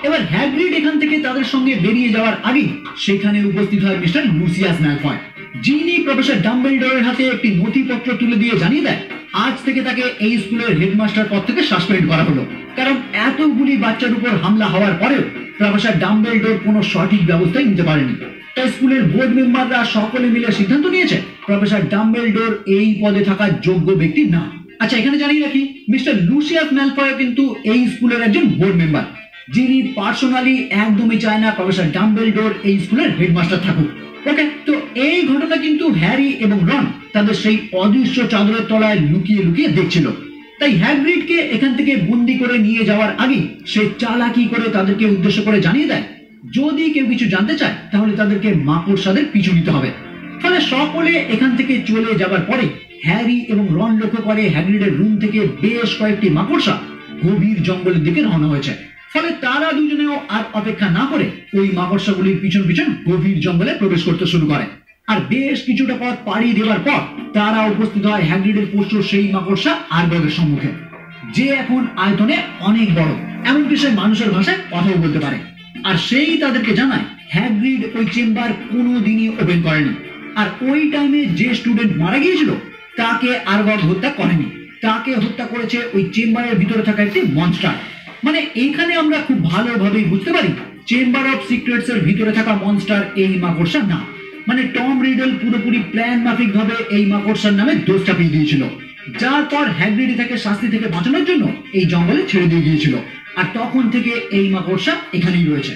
এবার হ্যাগ্রিড এখান থেকে তাদের সঙ্গে বেরিয়ে যাওয়ার আগে সেখানে উপস্থিত হয় মিস্টার লুসিয়াস ম্যালফয়, যিনি প্রফেসর ডাম্বেলডোরের হাতে একটি নথিপত্র তুলে দিয়ে জানিয়ে দেয় আজ থেকে তাকে এই স্কুলের হেডমাস্টার পদ থেকে সাসপেন্ড করা হলো, কারণ এতগুলি বাচ্চার উপর হামলা হওয়ার পরেও প্রফেসর ডাম্বেলডোর কোনো সঠিক ব্যবস্থাই নিতে পারেনি। তাই স্কুলের বোর্ড মেম্বাররা সকলে মিলে সিদ্ধান্ত নিয়েছে প্রফেসর ডাম্বেলডোর এই পদে থাকার যোগ্য ব্যক্তি না। আচ্ছা, এখানে জানিয়ে রাখি মিস্টার লুসিয়াস ম্যালফয় কিন্তু এই স্কুলের একজন বোর্ড মেম্বার, যিনি পার্সোনালি একদমই চায় না প্রফেসর ডাম্বেলডোর এই স্কুলের হেডমাস্টার থাকুক। ওকে, তো এই ঘটনা কিন্তু হ্যারি এবং রন তাদের সেই অদৃশ্য চাদরের তলায় লুকিয়ে লুকিয়ে দেখছিল। তাই হ্যাগ্রিডকে এখান থেকে বন্দি করে নিয়ে যাওয়ার আগে সে চালাকি করে তাদেরকে উদ্দেশ্য করে জানিয়ে দেয় যদি কেউ কিছু জানতে চায় তাহলে তাদেরকে মাকড়সাদের পিছু নিতে হবে। ফলে সকলে এখান থেকে চলে যাবার পরে হ্যারি এবং রন লক্ষ্য করে হ্যাগ্রিডের রুম থেকে বেশ কয়েকটি মাকড়সা গভীর জঙ্গলের দিকে রওনা হয়েছে। ফলে তারা দুজনেও আর অপেক্ষা না করে ওই মাকড়সাগুলির পিছন পিছন গভীর জঙ্গলে প্রবেশ করতে শুরু করে। আর বেশ কিছুটা পথ পাড়ি দেওয়ার পর তারা উপস্থিত হয় হ্যাগ্রিডের পোষ্য সেই মাকড়সা আরবগের সম্মুখে, যে এখন আয়তনে অনেক বড়, এমনকি সে মানুষের ভাষায় কথাও বলতে পারে। আর সেই তাদেরকে জানায় হ্যাগ্রিড ওই চেম্বার কোনোদিনই ওপেন করেনি, আর ওই টাইমে যে স্টুডেন্ট মারা গিয়েছিল তাকে আরবগ হত্যা করেনি, তাকে হত্যা করেছে ওই চেম্বারের ভিতরে থাকা একটি মনস্টার। মানে এখানে আমরা খুব ভালোভাবেই বুঝতে পারি চেম্বার অফ সিক্রেটস এর ভিতরে থাকা মনস্টার এই মাকড়সা না। মানে টম রিডল পুরোপুরি প্ল্যান মাফিক ভাবে এই মাকড়সার নামে দোষ চাপিয়ে দিয়েছিল, যার পর হ্যাগ্রিড তাকে শাস্তি থেকে বাঁচানোর জন্য এই জঙ্গলে ছেড়ে দিয়ে গিয়েছিল, আর তখন থেকে এই মাকড়সা এখানেই রয়েছে।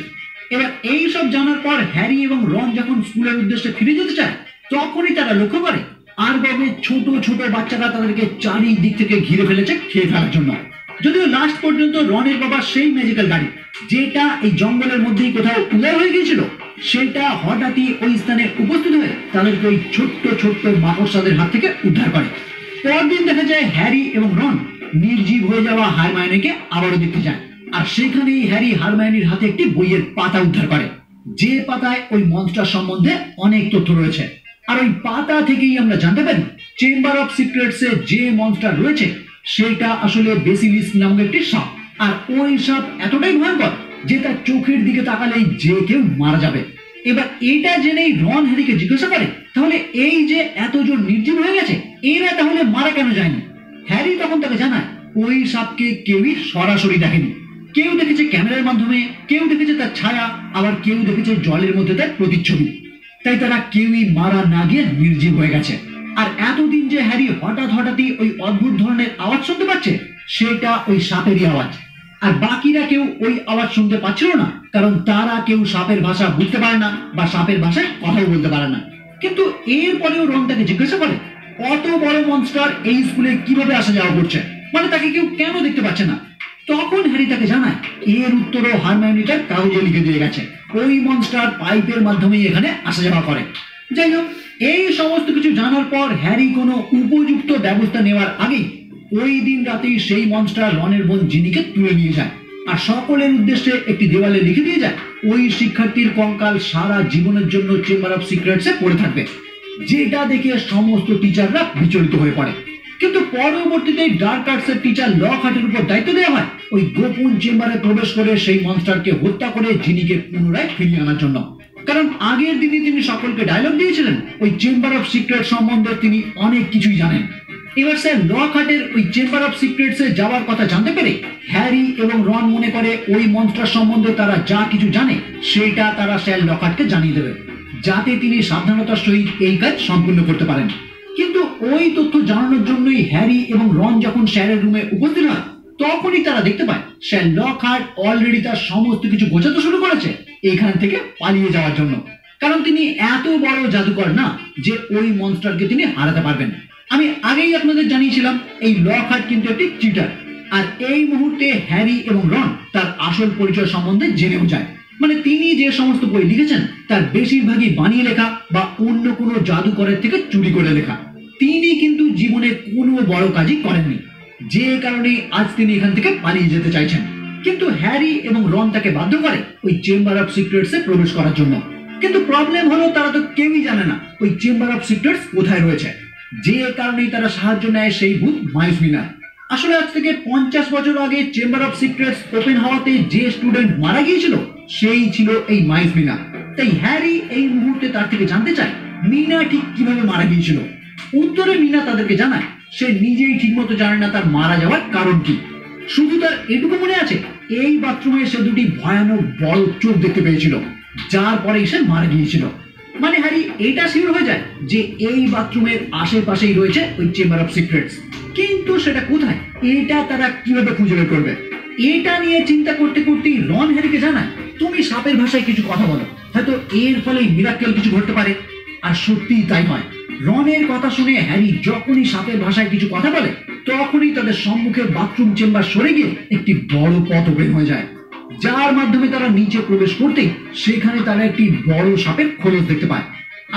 এবার এই সব জানার পর হ্যারি এবং রন যখন স্কুলের উদ্দেশ্যে ফিরে যেতে চায় তখনই তারা লক্ষ্য করে আরবগের ছোট ছোট বাচ্চারা তাদেরকে চারিদিক থেকে ঘিরে ফেলেছে খেয়ে ফেলার জন্য। যদিও লাস্ট পর্যন্ত রনের বাবা সেই ম্যাজিক্যাল গাড়ি, যেটা এই জঙ্গলের মধ্যেই কোথাও উদয় হয়ে গিয়েছিল, সেটা হঠাৎই ওই স্থানে উপস্থিত হয়ে তাদেরকে ওই ছোট্ট ছোট্ট মাকড়সাদের হাত থেকে উদ্ধার করে। পরদিন দেখা যায় হ্যারি এবং রন নির্জীব হয়ে যাওয়া হারমায়োনিকে আবারও দেখতে যায়, আর সেখানেই হ্যারি হারমায়োনির হাতে একটি বইয়ের পাতা উদ্ধার করে, যে পাতায় ওই মনস্টার সম্বন্ধে অনেক তথ্য রয়েছে। আর ওই পাতা থেকেই আমরা জানতে পারি চেম্বার অফ সিক্রেটস এ যে মনস্টার রয়েছে সেটা আসলে বেসিলিস্ক নামক একটি সাপ, আর ওই সাপ এতটাই ভয়ঙ্কর যে তার চোখের দিকে তাকালেই যে কেউ মারা যাবে। এবার এটা জেনেই রন হ্যারিকে জিজ্ঞাসা করে তাহলে এই যে এত জোর নির্জীব হয়ে গেছে এরা তাহলে মারা কেন যায়নি? হ্যারি তখন তাকে জানায় ওই সাপকে কেউই সরাসরি দেখেনি, কেউ দেখেছে ক্যামেরার মাধ্যমে, কেউ দেখেছে তার ছায়া, আবার কেউ দেখেছে জলের মধ্যে তার প্রতিচ্ছবি। তাই তারা কেউই মারা না গিয়ে নির্জীব হয়ে গেছে। আর এতদিন যে হ্যারি হঠাৎই ওই অদ্ভুত ধরনের আওয়াজ শুনতে পাচ্ছে সেটা ওই সাপেরই আওয়াজ, আর বাকিরা কেউ ওই আওয়াজ শুনতে পাচ্ছিল না, কারণ তারা কেউ সাপের ভাষা বুঝতে পারে না বা সাপের ভাষায় কথাও বলতে পারে না। কিন্তু এরপরেও রন তাকে জিজ্ঞাসা করে অত বড় মনস্টার এই স্কুলে কিভাবে আসা যাওয়া করছে, মানে তাকে কেউ কেন দেখতে পাচ্ছে না? তখন হ্যারি তাকে জানায় এর উত্তরও হারমায়োনি তার কাগজে লিখে দিয়ে গেছে, ওই মনস্টার পাইপের মাধ্যমেই এখানে আসা যাওয়া করে। যাই হোক, এই সমস্ত কিছু জানার পর হ্যারি কোনো উপযুক্ত ব্যবস্থা নেওয়ার আগেই ওই দিন রাতেই সেই মনস্টার রনের বোন জিনিকে তুলে নিয়ে যায়, আর সকলের উদ্দেশ্যে একটি দেওয়ালে লিখে দিয়ে যায় ওই শিক্ষার্থীর কঙ্কাল সারা জীবনের জন্য চেম্বার অফ সিক্রেটসে পড়ে থাকবে, যেটা দেখে সমস্ত টিচাররা বিচলিত হয়ে পড়ে। কিন্তু পরবর্তীতে ডার্ক আর্টসের টিচার লকহার্টের উপর দায়িত্ব দেওয়া হয় ওই গোপন চেম্বারে প্রবেশ করে সেই মনস্টারকে হত্যা করে জিনিকে পুনরায় ফিরিয়ে আনার জন্য। কারণ আগের দিনই তিনি সকলকে ডায়লগ দিয়েছিলেন ওই চেম্বার অফ সিক্রেট সম্বন্ধে তিনি অনেক কিছুই জানেন। এবার স্যার লকহার্টের ওই চেম্বার অফ সিক্রেটসে যাওয়ার কথা জানতে পেরে হ্যারি এবং রন মনে করে ওই মনস্টার সম্বন্ধে তারা যা কিছু জানে সেটা তারা স্যার লকহার্টকে জানিয়ে দেবে, যাতে তিনি সাবধানতার সহিত এই কাজ সম্পূর্ণ করতে পারেন। কিন্তু ওই তথ্য জানানোর জন্যই হ্যারি এবং রন যখন স্যারের রুমে উপস্থিত হয় তখনই তারা দেখতে পায় স্যার লকহার্ট অলরেডি তার সমস্ত কিছু গোছাতে শুরু করেছে এখান থেকে পালিয়ে যাওয়ার জন্য। কারণ তিনি এত বড় জাদুকর না যে ওই মনস্টারকে তিনি হারাতে পারবেন। আমি আগেই আপনাদের জানিয়েছিলাম এই লকহার্ট কিন্তু একটি চিটার, আর এই মুহূর্তে হ্যারি এবং রন তার আসল পরিচয় সম্বন্ধে জেনেও যায়। মানে তিনি যে সমস্ত বই লিখেছেন তার বেশিরভাগই বানিয়ে লেখা বা অন্য কোনো জাদুকরের থেকে চুরি করে লেখা। তিনি কিন্তু জীবনে কোনো বড় কাজই করেননি, যে কারণে আজ তিনি এখান থেকে পালিয়ে যেতে চাইছেন। কিন্তু হ্যারি এবং রন তাকে বাধ্য করে ওই চেম্বার অফ সিক্রেটসে প্রবেশ করার জন্য। কিন্তু প্রবলেম হলো তারা তো কেউই জানে না ওই চেম্বার অফ সিক্রেটস কোথায় রয়েছে, যে কারণেই তারা সাহায্য নেয় সেই ভূত মাইলস মিনার। আসলে আজ থেকে 50 বছর আগে চেম্বার অফ সিক্রেটস ওপেন হওয়াতে যে স্টুডেন্ট মারা গিয়েছিল সেই ছিল এই মাইলস মিনার। তাই হ্যারি এই মুহূর্তে তার থেকে জানতে চায় মিনা ঠিক কিভাবে মারা গিয়েছিল। উত্তরে মিনা তাদেরকে জানায় সে নিজেই ঠিকমতো জানে না তার মারা যাওয়ার কারণ কি। শুধু তার এটুকু মনে আছে এই বাথরুমে সে দুটি ভয়ানক বড় চোখ দেখতে পেয়েছিল, যার পরেই সে মারা গিয়েছিল। মানে হ্যারি এটা শিওর হয়ে যায় যে এই বাথরুমের আশেপাশেই রয়েছে ওই চেম্বার অফ সিক্রেটস, কিন্তু সেটা কোথায় এটা তারা কিভাবে খুঁজে বের করবে। এটা নিয়ে চিন্তা করতে করতেই রন হ্যারিকে জানায় তুমি সাপের ভাষায় কিছু কথা বলো, হয়তো এর ফলে মিরাক্কেল কিছু ঘটতে পারে। আর সত্যিই তাই হয়। রনের কথা শুনে হ্যারি যখনই সাপের ভাষায় কিছু কথা বলে তখনই তাদের সম্মুখে বাথরুম চেম্বার সরে গিয়ে একটি বড় পথ ওপেন হয়ে যায়, যার মাধ্যমে তারা নিচে প্রবেশ করতেই সেখানে তারা একটি বড় সাপের খোলস দেখতে পায়।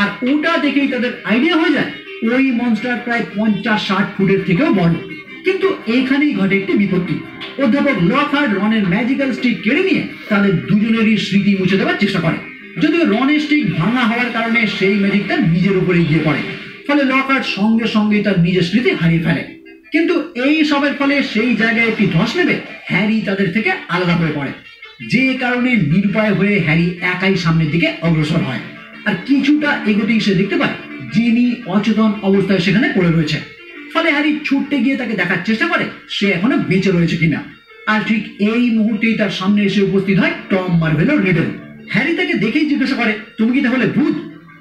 আর ওটা দেখেই তাদের আইডিয়া হয়ে যায় ওই মনস্টার প্রায় 50-60 ফুটের থেকেও বড়। কিন্তু এইখানেই ঘটে একটি বিপত্তি। অধ্যাপক লকহার্ট রনের ম্যাজিক্যাল স্টিক কেড়ে নিয়ে তাদের দুজনেরই স্মৃতি মুছে দেওয়ার চেষ্টা করে, যদিও রনের স্টিক ভাঙা হওয়ার কারণে সেই ম্যাজিকটা নিজের উপরে গিয়ে পড়ে, ফলে লকহার্ট সঙ্গে সঙ্গে তার নিজের স্মৃতি হারিয়ে ফেলে। কিন্তু এই সবের ফলে সেই জায়গায় একটি ধস নেবে হ্যারি তাদের থেকে আলাদা হয়ে পড়ে, যে কারণে নিরুপায় হয়ে হ্যারি একাই সামনের দিকে অগ্রসর হয়। আর কিছুটা এগোতেই সে দেখতে পায় যিনি অচেতন অবস্থায় সেখানে পড়ে রয়েছে। ফলে হ্যারি ছুটতে গিয়ে তাকে দেখার চেষ্টা করে সে এখনো বেঁচে রয়েছে কিনা। আর ঠিক এই মুহূর্তেই তার সামনে এসে উপস্থিত হয় টম মার্ভেল ও রিডল। হ্যারি তাকে দেখেই জিজ্ঞাসা করে তুমি কি তাহলে ভূত?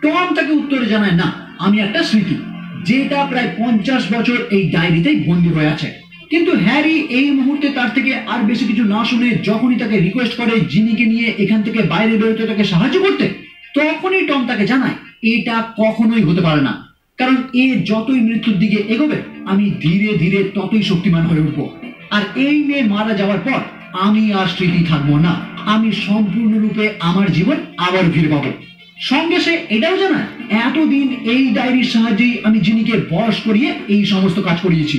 টম তাকে উত্তরে জানায় না, আমি একটা স্মৃতি, যেটা প্রায় 50 বছর এই ডায়েরিতেই বন্দী হয়ে আছে। কিন্তু হ্যারি এই মুহূর্তে তার থেকে আর বেশি কিছু না শুনে যখনই তাকে রিকোয়েস্ট করে জিনিকে নিয়ে এখান থেকে বাইরে বেরোতে তাকে সাহায্য করতে, তখনই টম তাকে জানায় এটা কখনোই হতে পারে না, কারণ এ যতই মৃত্যুর দিকে এগোবে আমি ধীরে ধীরে ততই শক্তিমান হয়ে উঠবো। আর এই মেয়ে মারা যাওয়ার পর আমি আর স্মৃতি থাকবো না, আমি সম্পূর্ণরূপে আমার জীবন আবার ফিরে পাবো। সঙ্গে সে এটাও জানায় এতদিন এই ডায়েরির সাহায্যেই আমি জিনিকে বশ করিয়ে এই সমস্ত কাজ করিয়েছি।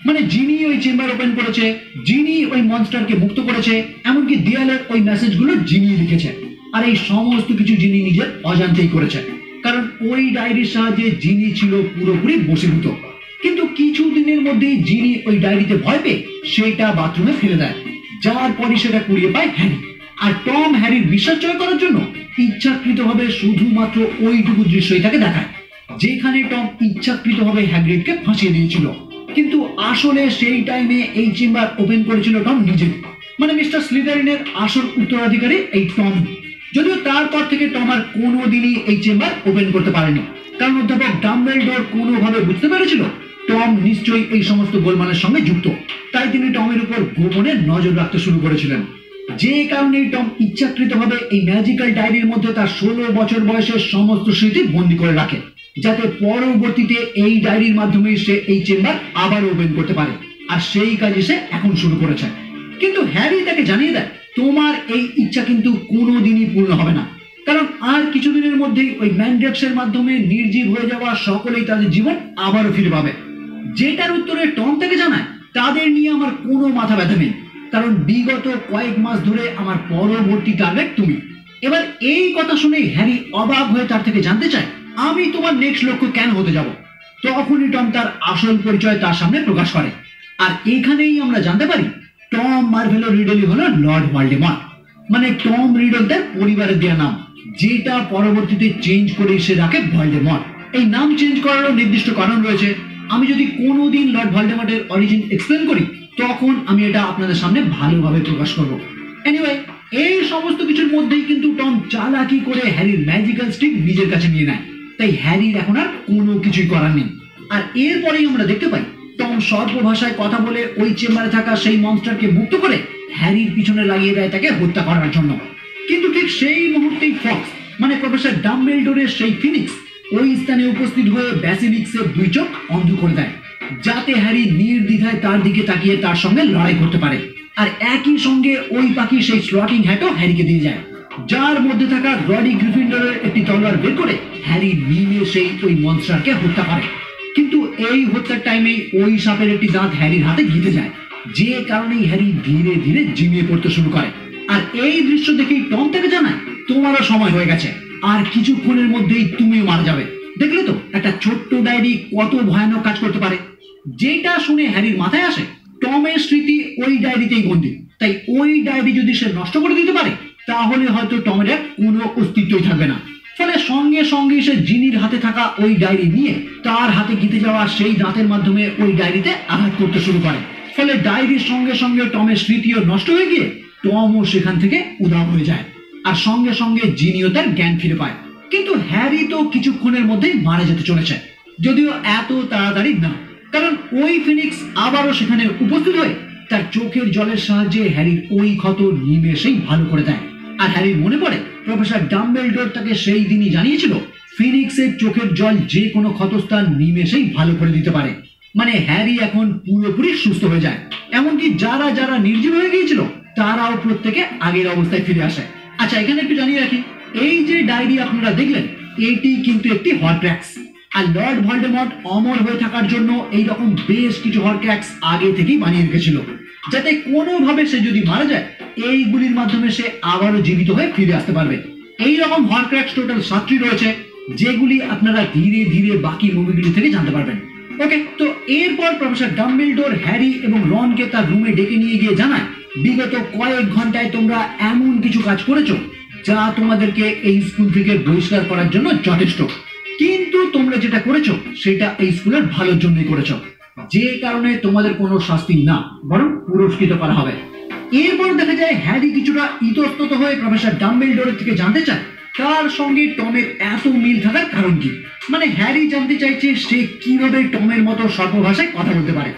মানে যিনি ওই চেম্বার ওপেন করেছে, যিনি ওই মনস্টারকে মুক্ত করেছে, এমনকি দেয়ালের ওই মেসেজগুলো যিনি লিখেছে। আর এই সমস্ত কিছু যিনি নিজের অজান্তেই করেছে, কারণ ওই ডায়েরির সাহায্যে যিনি ছিল পুরোপুরি বশীভূত। কিন্তু কিছু দিনের মধ্যেই যিনি ওই ডায়েরিতে ভয় পেয়ে সেটা বাথরুমে ফেলে দেয়, যার পরে সেটা কুড়িয়ে পায় হ্যারি। আর টম হ্যারির বিশ্বাস জয় করার জন্য ইচ্ছাকৃতভাবে শুধুমাত্র ওইটুকু দৃশ্যই তাকে দেখায়, যেখানে টম ইচ্ছাকৃতভাবে হ্যাগ্রিডকে ফাঁসিয়ে দিয়েছিল। কিন্তু আসলে সেই টাইমে এই চেম্বার ওপেন করেছিল টম নিজে, মানে মিস্টার স্লিদারিনের আসল উত্তরাধিকারী এই টম। যদিও তারপর থেকে টম আর কোনোদিনই এই চেম্বার ওপেন করতে পারেনি, কারণ অধ্যাপক ডাম্বেলডোর কোনোভাবে বুঝতে পেরেছিল টম নিশ্চয়ই এই সমস্ত গোলমালের সঙ্গে যুক্ত, তাই তিনি টমের উপর গোপনে নজর রাখতে শুরু করেছিলেন। যে কারণে টম ইচ্ছাকৃতভাবে এই ম্যাজিক্যাল ডায়েরির মধ্যে তার 16 বছর বয়সের সমস্ত স্মৃতি বন্দী করে রাখে, যাতে পরবর্তীতে এই ডায়েরির মাধ্যমে সে এই চেম্বার আবার ওপেন করতে পারে। আর সেই কাজই সে এখন শুরু করেছে। কিন্তু হ্যারি তাকে জানিয়ে দেয় তোমার এই ইচ্ছা কিন্তু কোনোদিনই পূর্ণ হবে না, কারণ আর কিছুদিনের মধ্যেই ওই ম্যান্ড্রেক্সের মাধ্যমে নির্জীব হয়ে যাওয়া সকলেই তাদের জীবন আবারও ফিরে পাবে। যেটার উত্তরে টম তাকে জানায় তাদের নিয়ে আমার কোনো মাথা ব্যথা নেই, কারণ বিগত কয়েক মাস ধরে আমার পরবর্তী টার্গেট তুমি। এবার এই কথা শুনে হ্যারি অবাক হয়ে তার থেকে জানতে চায় আমি তোমার নেক্সট লক্ষ্য কেন হতে যাব। তখনই টম তার আসল পরিচয় তার সামনে প্রকাশ করে। আর এখানেই আমরা জানতে পারি টম মার্ভেলো রিডলই হলো লর্ড ভলডেমর্ট, মানে টম রিডলদের পরিবারের দেওয়া নাম, যেটা পরবর্তীতে চেঞ্জ করে সে রাখে ভলডেমর্ট। এই নাম চেঞ্জ করারও নির্দিষ্ট কারণ রয়েছে। আমি যদি কোনোদিন লর্ড ভলডেমর্টের অরিজিন এক্সপ্লেন করি তখন আমি এটা আপনাদের সামনে ভালোভাবে প্রকাশ করব। এনিওয়ে, এই সমস্ত কিছুর মধ্যেই কিন্তু টম চালাকি করে হ্যারির ম্যাজিক্যাল স্টিক নিজের কাছে নিয়ে নেয়। তাই হ্যারির এখন আর কোনো কিছুই করার নেই। আর এরপরেই আমরা দেখতে পাই টম সর্প ভাষায় কথা বলে ওই চেম্বারে থাকা সেই মনস্টারকে মুক্ত করে হ্যারির পিছনে লাগিয়ে দেয় তাকে হত্যা করার জন্য। কিন্তু ঠিক সেই মুহূর্তেই ফক্স মানে প্রফেসর ডাম্বেলডোরের সেই ফিনিক্স ওই স্থানে উপস্থিত হয়ে ব্যাসিলিস্কের দুই চোখ অন্ধ করে দেয়, যাতে হ্যারি নির্দ্বিধায় তার দিকে তাকিয়ে তার সঙ্গে লড়াই করতে পারে। আর একই সঙ্গে ওই পাখি সেই স্লটিং হ্যাটও হ্যারিকে দিয়ে যায়, যার মধ্যে থাকা রডি গ্রিফিন্ডরের একটি তলোয়ার বের করে হ্যারি নিয়ে সেই ওই মনস্টারকে হত্যা করে। কিন্তু এই হত্যার টাইমে ওই সাপের একটি দাঁত হ্যারির হাতে গিতে যায়, যে কারণেই হ্যারি ধীরে ধীরে ঝিমিয়ে পড়তে শুরু করে। আর এই দৃশ্য দেখেই টম তাকে জানায় তোমারও সময় হয়ে গেছে, আর কিছুক্ষণের মধ্যেই তুমিও মারা যাবে। দেখলে তো একটা ছোট্ট ডায়েরি কত ভয়ানক কাজ করতে পারে। যেটা শুনে হ্যারির মাথায় আসে টমের স্মৃতি ওই ডায়েরিতেই বন্দী, তাই ওই ডায়েরি যদি সে নষ্ট করে দিতে পারে তাহলে হয়তো টমের আর কোনো অস্তিত্বই থাকবে না। ফলে সঙ্গে সঙ্গে সে জিনির হাতে থাকা ওই ডায়েরি নিয়ে তার হাতে গিতে যাওয়া সেই দাঁতের মাধ্যমে ওই ডায়েরিতে আঘাত করতে শুরু করে। ফলে ডায়েরির সঙ্গে সঙ্গে টমের স্মৃতিও নষ্ট হয়ে গিয়ে টমও সেখান থেকে উধাও হয়ে যায়, আর সঙ্গে সঙ্গে জিনিও তার জ্ঞান ফিরে পায়। কিন্তু হ্যারি তো কিছুক্ষণের মধ্যেই মারা যেতে চলেছে, যদিও এত তাড়াতাড়ি না, কারণ ওই ফিনিক্স আবারও সেখানে উপস্থিত হয়ে তার চোখের জলের সাহায্যে হ্যারির ওই ক্ষত নিমেষেই ভালো করে দেয়। আর হ্যারির মনে পড়ে প্রফেসর ডাম্বেলডোর তাকে সেই দিনই জানিয়েছিল ফিনিক্সের চোখের জল যে কোনো ক্ষতস্থান নিমেষেই ভালো করে দিতে পারে। মানে হ্যারি এখন পুরোপুরি সুস্থ হয়ে যায়, এমনকি যারা যারা নির্জীব হয়ে গিয়েছিল তারাও প্রত্যেকে আগের অবস্থায় ফিরে আসে। আচ্ছা, এখানে একটু জানিয়ে রাখি, এই যে ডায়েরি আপনারা দেখলেন এটি কিন্তু একটি হরক্র্যাক্স, আর লর্ড ভলডেমর্ট অমর হয়ে থাকার জন্য এইরকম বেশ কিছু হরক্র্যাক্স আগে থেকেই বানিয়ে রেখেছিল, যাতে কোনোভাবে সে যদি মারা যায় এইগুলির মাধ্যমে সে আবারও জীবিত হয়ে ফিরে আসতে পারবে। এইরকম হরক্র্যাক্স টোটাল 7টি রয়েছে, যেগুলি আপনারা ধীরে ধীরে বাকি মুভিগুলি থেকে জানতে পারবেন। ওকে, তো এরপর প্রফেসর ডাম্বেলডোর হ্যারি এবং রনকে তার রুমে ডেকে নিয়ে গিয়ে জানায় বিগত কয়েক ঘন্টায় তোমরা এমন কিছু কাজ করেছো যা তোমাদেরকে এই স্কুল থেকে বহিষ্কার করার জন্য যথেষ্ট, কিন্তু তোমরা যেটা করেছো সেটা এই স্কুলের ভালোর জন্যই করেছো, যে কারণে তোমাদের কোনো শাস্তি না বরং পুরস্কৃত করা হবে। এরপর দেখা যায় হ্যারি কিছুটা ইতস্তত হয়ে প্রফেসর ডাম্বেলডোরের থেকে জানতে চায় তার সঙ্গে টমের এত মিল থাকার কারণ কি। মানে হ্যারি জানতে চাইছে সে কিভাবে টমের মতো সর্প ভাষায় কথা বলতে পারে,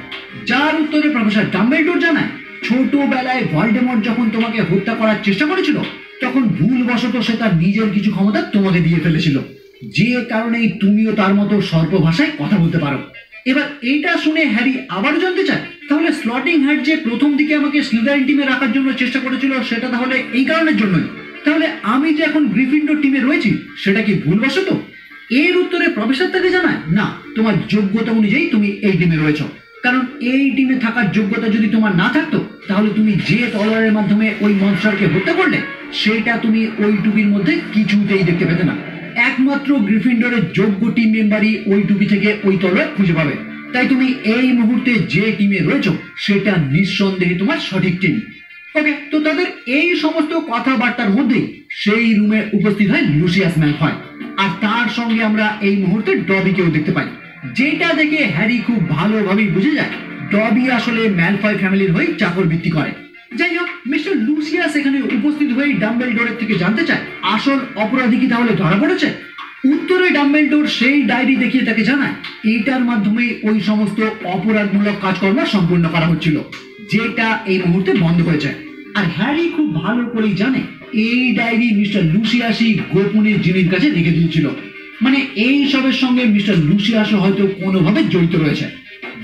যার উত্তরে প্রফেসর ডাম্বেলডোর জানায় ছোটবেলায় ভলডেমর্ট যখন তোমাকে হত্যা করার চেষ্টা করেছিল তখন ভুলবশত সে তার নিজের কিছু ক্ষমতা তোমাকে দিয়ে ফেলেছিল, যে কারণেই তুমিও তার মতো সর্প ভাষায় কথা বলতে পারো। এবার এটা শুনে হ্যারি আবারও জানতে চায় তাহলে স্লটিং হ্যাট যে প্রথম দিকে আমাকে স্লিদারিন টিমে রাখার জন্য চেষ্টা করেছিল সেটা তাহলে এই কারণের জন্যই, তাহলে আমি যে এখন গ্রিফিন্ডর টিমে রয়েছি সেটা কি ভুলবশত? এর উত্তরে প্রফেসর তাকে জানায় না, তোমার যোগ্যতা অনুযায়ী তুমি এই টিমে রয়েছো, কারণ এই টিমে থাকার যোগ্যতা যদি তোমার না থাকতো তাহলে তুমি যে তলোয়ারের মাধ্যমে ওই মনস্টারকে হত্যা করলে সেটা তুমি ওই টুপির মধ্যে কিছুতেই দেখতে পেতে না। একমাত্র গ্রিফিন্ডরের যোগ্য টিম মেম্বারই ওই টুপি থেকে ওই তলোয়ার খুঁজে পাবে, তাই তুমি এই মুহূর্তে যে টিমে রয়েছো সেটা নিঃসন্দেহে তোমার সঠিক টিম। ওকে, তো তাদের এই সমস্ত কথাবার্তার মধ্যেই সেই রুমে উপস্থিত হয় লুসিয়াস ম্যালফয়, আর তার সঙ্গে আমরা এই মুহূর্তে ডবিকেও দেখতে পাই, যেটা দেখে হ্যারি খুব ভালোভাবেই বুঝে যায় ডবি আসলে ম্যালফয় ফ্যামিলির হয়ে চাকর বৃত্তি করে। যাই হোক, মিস্টার লুসিয়াস এখানে উপস্থিত হয়ে ডাম্বেলডোরের থেকে জানতে চায় আসল অপরাধী কি তাহলে ধরা পড়েছে। উত্তরে ডাম্বেলডোর সেই ডায়েরি দেখিয়ে তাকে জানায় এইটার মাধ্যমে ওই সমস্ত অপরাধমূলক কাজকর্ম সম্পূর্ণ করা হচ্ছিল, যেটা এই মুহূর্তে বন্ধ হয়ে যায়। আর হ্যারি খুব ভালো করেই জানে এই ডায়েরি মিস্টার লুসিয়াসই গোপনে জিনির কাছে রেখে দিয়েছিল, মানে এই সবের সঙ্গে মিস্টার লুসিয়াসও হয়তো কোনোভাবে জড়িত রয়েছে,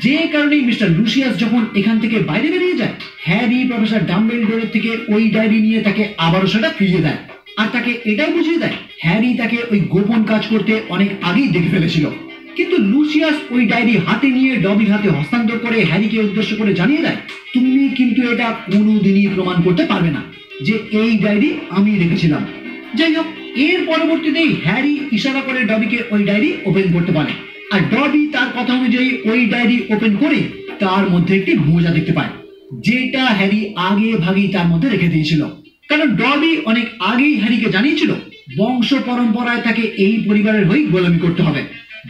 যে কারণেই মিস্টার লুসিয়াস যখন এখান থেকে বাইরে বেরিয়ে যায় হ্যারি প্রফেসর ডাম্বেলডোরের থেকে ওই ডায়েরি নিয়ে তাকে আবারও সেটা ফিরিয়ে দেয়, আর তাকে এটাও বুঝিয়ে দেয় হ্যারি তাকে ওই গোপন কাজ করতে অনেক আগেই দেখে ফেলেছিল। কিন্তু লুসিয়াস ওই ডায়েরি হাতে নিয়ে ডবির হাতে হস্তান্তর করে হ্যারিকে উদ্দেশ্য করে জানিয়ে দেয় তুমি কিন্তু এটা কোনোদিনই প্রমাণ করতে পারবে না যে এই ডায়েরি আমি রেখেছিলাম। যাই হোক, এর পরবর্তীতেই হ্যারি ইশারা করে ডবিকে ওই ডায়েরি ওপেন করতে পারে, আর ডবি তার কথা অনুযায়ী ওই ডায়েরি ওপেন করে তার মধ্যে একটি মোজা দেখতে পায়, যেটা হ্যারি আগে ভাগেই তার মধ্যে রেখে দিয়েছিল। কারণ ডবি অনেক আগেই হ্যারিকে জানিয়েছিল বংশ পরম্পরায় তাকে এই পরিবারের হয়ে গোলামি করতে হবে,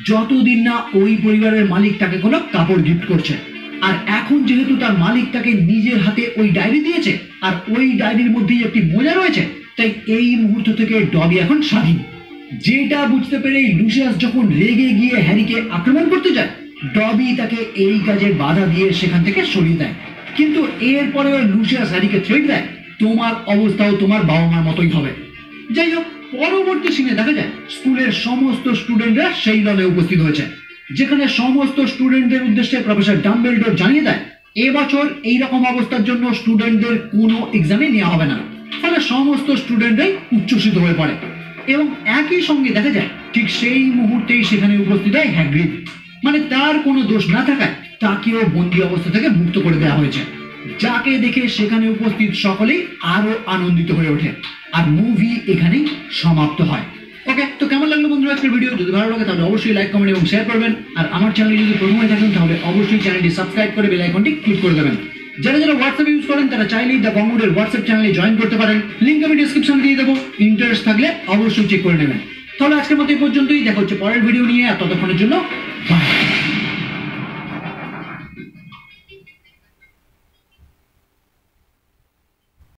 যতদিন না ওই পরিবারের মালিক তাকে কোনো কাপড় গিফট করছে। আর এখন যেহেতু তার মালিক তাকে নিজের হাতে ওই ডায়েরি দিয়েছে আর ওই ডায়েরির মধ্যেই একটি মোজা রয়েছে, তাই এই মুহূর্ত থেকে ডবি এখন স্বাধীন। যেটা বুঝতে পেরে লুসিয়াস যখন রেগে গিয়ে হ্যারিকে আক্রমণ করতে যায়, ডবি তাকে এই কাজে বাধা দিয়ে সেখান থেকে সরিয়ে দেয়। কিন্তু এরপরেও লুসিয়াস হ্যারিকে থ্রেট দেয়, তোমার অবস্থাও তোমার বাবা মার মতোই হবে। যাই হোক, পরবর্তী সিনে দেখা যায় স্কুলের সমস্ত স্টুডেন্টরা সেই দলে উপস্থিত হয়েছে, যেখানে সমস্ত স্টুডেন্টদের উদ্দেশ্যে প্রফেসর ডাম্বেলডোর জানিয়ে দেয় এবছর এইরকম অবস্থার জন্য স্টুডেন্টদের কোনো এক্সামে নেওয়া হবে না। ফলে সমস্ত স্টুডেন্টরাই উচ্ছ্বসিত হয়ে পড়ে এবং একই সঙ্গে দেখা যায় ঠিক সেই মুহূর্তেই সেখানে উপস্থিত হয় হ্যাগ্রিড। মানে তার কোনো দোষ না থাকায় তাকেও বন্দি অবস্থা থেকে মুক্ত করে দেওয়া হয়েছে, যাকে দেখে সেখানে উপস্থিত সকলেই আরো আনন্দিত হয়ে ওঠে। আর মুভি এখানেই সমাপ্ত হয়। ওকে, তো কেমন লাগলো বন্ধুরা আজকের ভিডিও? যদি ভালো লাগে তাহলে অবশ্যই লাইক, কমেন্ট এবং শেয়ার করবেন। আর আমার চ্যানেলে যদি প্রথম হয়ে থাকেন তাহলে অবশ্যই চ্যানেলটি সাবস্ক্রাইব করে বেল আইকনটি ক্লিক করে দেবেন। যারা যারা হোয়াটসঅ্যাপ ইউজ করেন তারা চাইলেই দ্য বঙ্গমুডের হোয়াটসঅ্যাপ চ্যানেলে জয়েন করতে পারেন, লিঙ্ক আমি ডিসক্রিপশন দিয়ে দেবো, ইন্টারেস্ট থাকলে অবশ্যই চেক করে নেবেন। তাহলে আজকের মতো এই পর্যন্তই, দেখা হচ্ছে পরের ভিডিও নিয়ে। আর ততক্ষণের জন্য বাই।